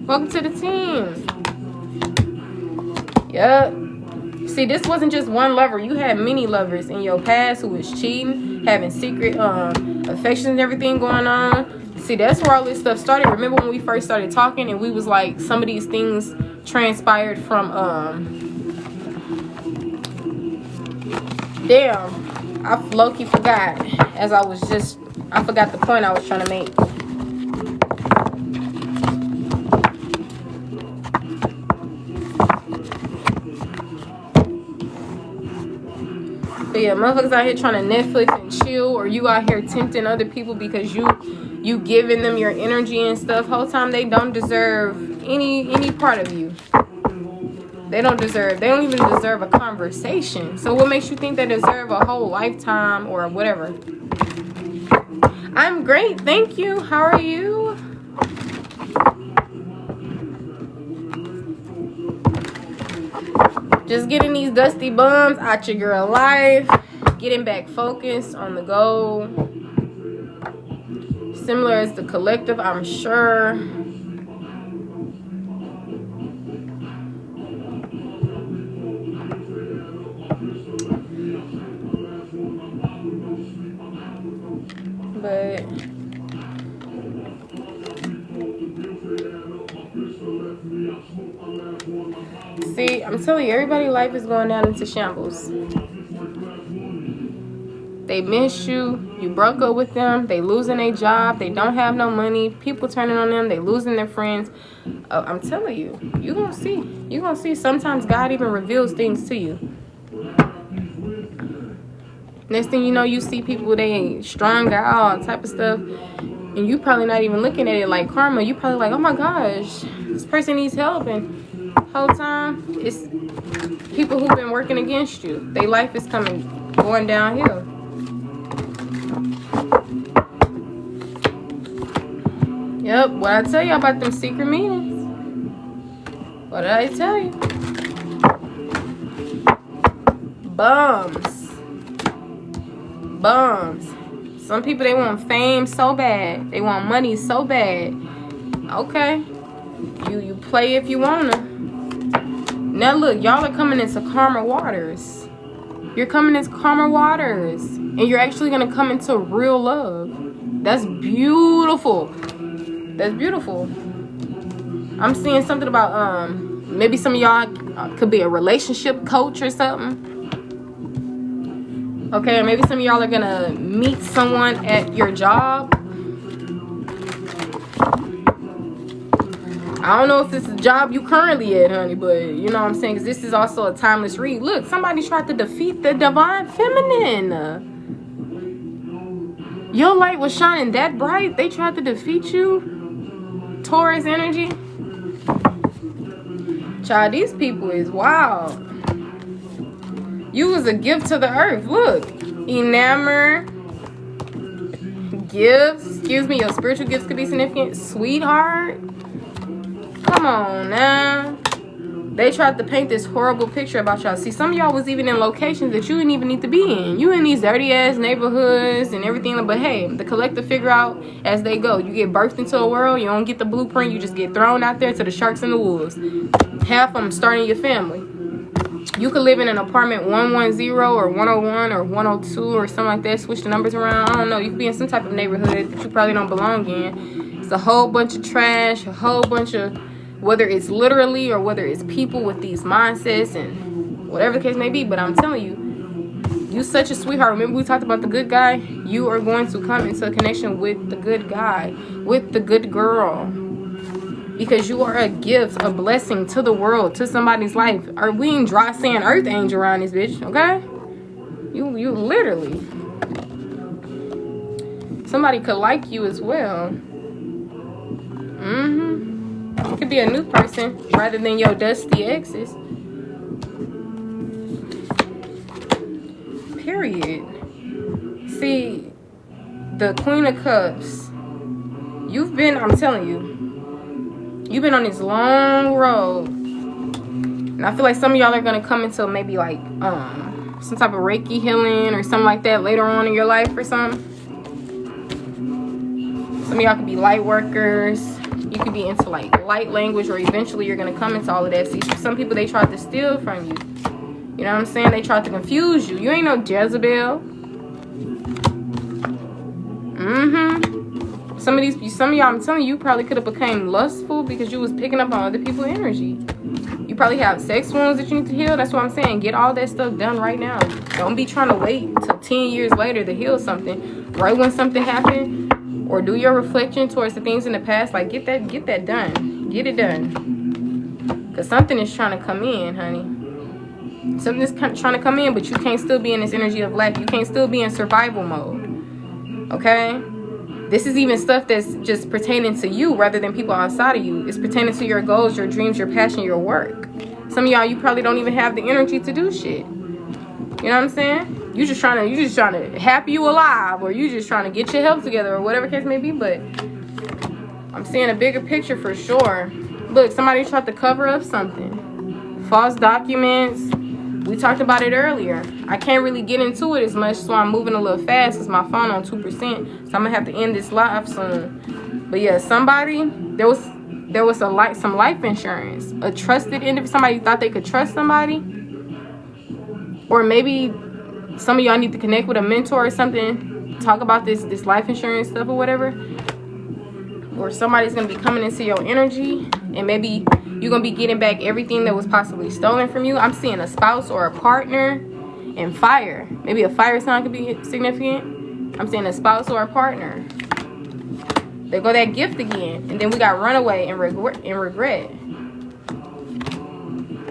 Welcome to the team. Yep. See, this wasn't just one lover. You had many lovers in your past who was cheating, having secret affections and everything going on. See, that's where all this stuff started. Remember when we first started talking and we was like, some of these things transpired from Damn, I low-key forgot. I forgot the point I was trying to make. But yeah, motherfuckers out here trying to Netflix and chill, or you out here tempting other people because you giving them your energy and stuff. Whole time they don't deserve any part of you. They don't even deserve a conversation. So what makes you think they deserve a whole lifetime or whatever? I'm great, thank you. How are you? Just getting these dusty bums out your girl life. Getting back focused on the goal. Similar as the collective, I'm sure. But see, I'm telling you, everybody's life is going down into shambles. They miss you. You broke up with them. They losing their job. They don't have no money. People turning on them. They losing their friends. I'm telling you, you gonna see. You gonna see. Sometimes God even reveals things to you. Next thing you know, you see people, they ain't strung out, all type of stuff. And you probably not even looking at it like karma. You probably like, oh my gosh, this person needs help. And whole time, it's people who've been working against you. Their life is going downhill. Yep, what I tell you about them secret meetings? What did I tell you? Bums. Some people, they want fame so bad. They want money so bad. Okay. You play if you wanna. Now look, y'all are coming into karma waters. You're coming into karma waters. And you're actually gonna come into real love. That's beautiful. That's beautiful. I'm seeing something about maybe some of y'all could be a relationship coach or something. Okay, maybe some of y'all are gonna meet someone at your job. I don't know if this is a job you currently at, honey, but you know what I'm saying? Because this is also a timeless read. Look, somebody tried to defeat the divine feminine. Your light was shining that bright. They tried to defeat you. Taurus energy. Child, these people is wild. You was a gift to the earth. Look. Enamor. Gifts. Excuse me. Your spiritual gifts could be significant. Sweetheart. Come on now. They tried to paint this horrible picture about y'all. See, some of y'all was even in locations that you didn't even need to be in. You in these dirty ass neighborhoods and everything. But hey, the collective figure out as they go. You get birthed into a world. You don't get the blueprint. You just get thrown out there to the sharks and the wolves. Half of them starting your family. You could live in an apartment 110 or 101 or 102 or something like that. Switch the numbers around. I don't know. You could be in some type of neighborhood that you probably don't belong in. It's a whole bunch of trash, a whole bunch of, whether it's literally or whether it's people with these mindsets and whatever the case may be. But I'm telling you, you're such a sweetheart. Remember we talked about the good guy? You are going to come into a connection with the good guy, with the good girl. Because you are a gift, a blessing to the world, to somebody's life. We ain't dry saying earth angel around this bitch, okay? You literally. Somebody could like you as well. It could be a new person rather than your dusty exes. Period. See, the Queen of Cups. You've been, I'm telling you, you've been on this long road. And I feel like some of y'all are going to come into maybe like some type of Reiki healing or something like that later on in your life or something. Some of y'all could be light workers. You could be into like light language, or eventually you're going to come into all of that. See, some people, they tried to steal from you. You know what I'm saying? They tried to confuse you. You ain't no Jezebel. Some of y'all, I'm telling you, probably could have became lustful because you was picking up on other people's energy. You probably have sex wounds that you need to heal. That's what I'm saying. Get all that stuff done right now. Don't be trying to wait till 10 years later to heal something. Right when something happened, or do your reflection towards the things in the past. Like, get that done. Get it done. Because something is trying to come in, honey. Something's trying to come in, but you can't still be in this energy of lack. You can't still be in survival mode. Okay? This is even stuff that's just pertaining to you rather than people outside of you. It's pertaining to your goals, your dreams, your passion, your work. Some of y'all, you probably don't even have the energy to do shit. You know what I'm saying? You just trying to happy you alive, or you just trying to get your health together, or whatever case may be. But I'm seeing a bigger picture for sure. Look, somebody tried to cover up something. False documents. We talked about it earlier. I can't really get into it as much, so I'm moving a little fast because my phone on 2%. So I'm gonna have to end this live soon. But yeah, somebody, there was some life insurance. A trusted individual, somebody thought they could trust somebody. Or maybe some of y'all need to connect with a mentor or something. Talk about this life insurance stuff or whatever. Or somebody's gonna be coming into your energy, and maybe you're gonna be getting back everything that was possibly stolen from you. I'm seeing a spouse or a partner, and fire. Maybe a fire sign could be significant. I'm seeing a spouse or a partner. There go that gift again. And then we got runaway and regret.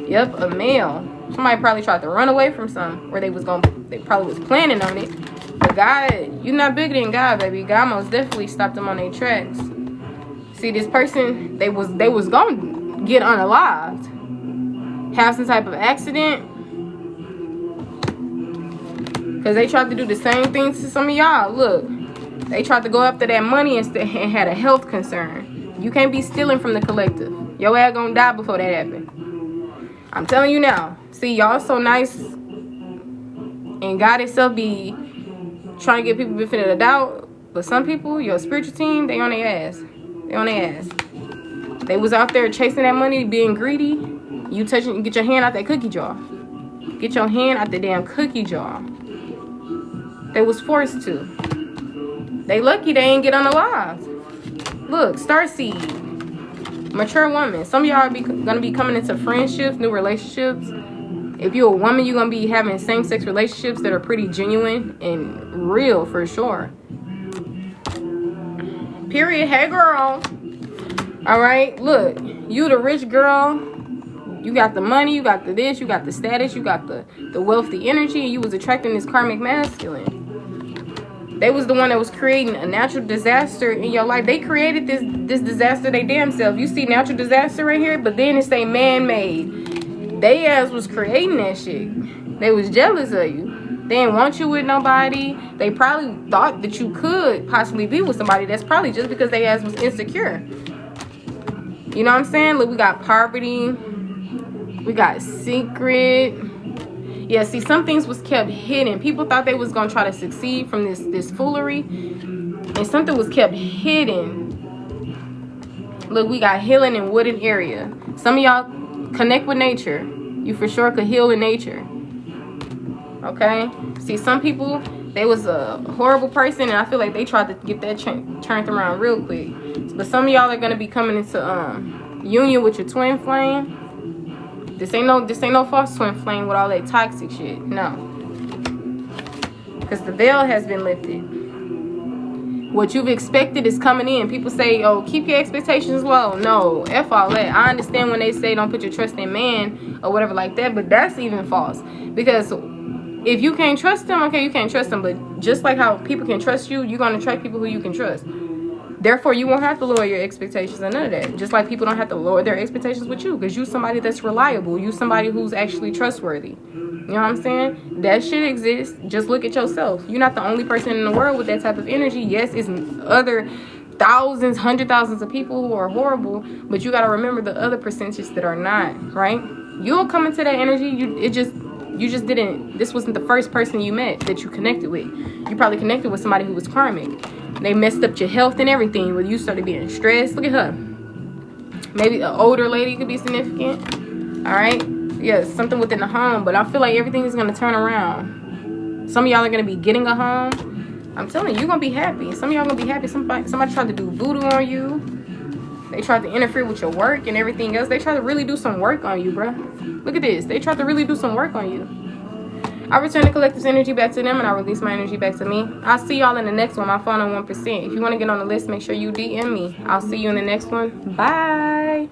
Yep, a male. Somebody probably tried to run away from something, or they probably was planning on it. But God, you're not bigger than God, baby. God most definitely stopped them on their tracks. See, this person, they was gonna get unalived, have some type of accident, because they tried to do the same thing to some of y'all. Look, they tried to go after that money and had a health concern. You can't be stealing from the collective. Your ass gonna die before that happen. I'm telling you now. See, y'all so nice, and God itself be trying to give people benefit of the doubt, but some people, your spiritual team, they on their ass. They on their ass. They was out there chasing that money, being greedy. You get your hand out that cookie jar. Get your hand out the damn cookie jar. They was forced to. They lucky they ain't get unalived. Look, starseed. Mature woman. Some of y'all are gonna be coming into friendships, new relationships. If you're a woman, you're gonna be having same-sex relationships that are pretty genuine and real for sure. Period. Hey, girl. All right. Look, you the rich girl. You got the money. You got the this. You got the status. You got the wealthy energy. And you was attracting this karmic masculine. They was the one that was creating a natural disaster in your life. They created this disaster they damn self. You see natural disaster right here, but then it's a man-made. They ass was creating that shit. They was jealous of you. They didn't want you with nobody. They probably thought that you could possibly be with somebody. That's probably just because they ass was insecure. You know what I'm saying? Look, we got poverty. We got secret. Yeah, see, some things was kept hidden. People thought they was going to try to succeed from this foolery. And something was kept hidden. Look, we got healing in wooded area. Some of y'all connect with nature. You for sure could heal in nature. Okay? See, some people, they was a horrible person, and I feel like they tried to get that turned around real quick. But some of y'all are going to be coming into union with your twin flame. This ain't no false twin flame with all that toxic shit. No. Because the veil has been lifted. What you've expected is coming in. People say, oh, keep your expectations low. No, F all that. I understand when they say don't put your trust in man or whatever like that, but that's even false. Because if you can't trust them, okay, you can't trust them. But just like how people can trust you, you're going to attract people who you can trust. Therefore, you won't have to lower your expectations and none of that. Just like people don't have to lower their expectations with you, because you're somebody that's reliable. You're somebody who's actually trustworthy. You know what I'm saying? That shit exists. Just look at yourself. You're not the only person in the world with that type of energy. Yes, it's other thousands, hundred thousands of people who are horrible, but you got to remember the other percentages that are not, right? You'll come into that energy. You just didn't. This wasn't the first person you met that you connected with. You probably connected with somebody who was karmic. They messed up your health and everything. When you started being stressed, look at her. Maybe an older lady could be significant. All right. Yeah, something within the home. But I feel like everything is going to turn around. Some of y'all are going to be getting a home. I'm telling you, you're going to be happy. Some of y'all going to be happy. Somebody tried to do voodoo on you. They tried to interfere with your work and everything else. They tried to really do some work on you, bro. Look at this. They tried to really do some work on you. I return the collective's energy back to them, and I release my energy back to me. I'll see y'all in the next one. My phone on 1%. If you want to get on the list, make sure you DM me. I'll see you in the next one. Bye.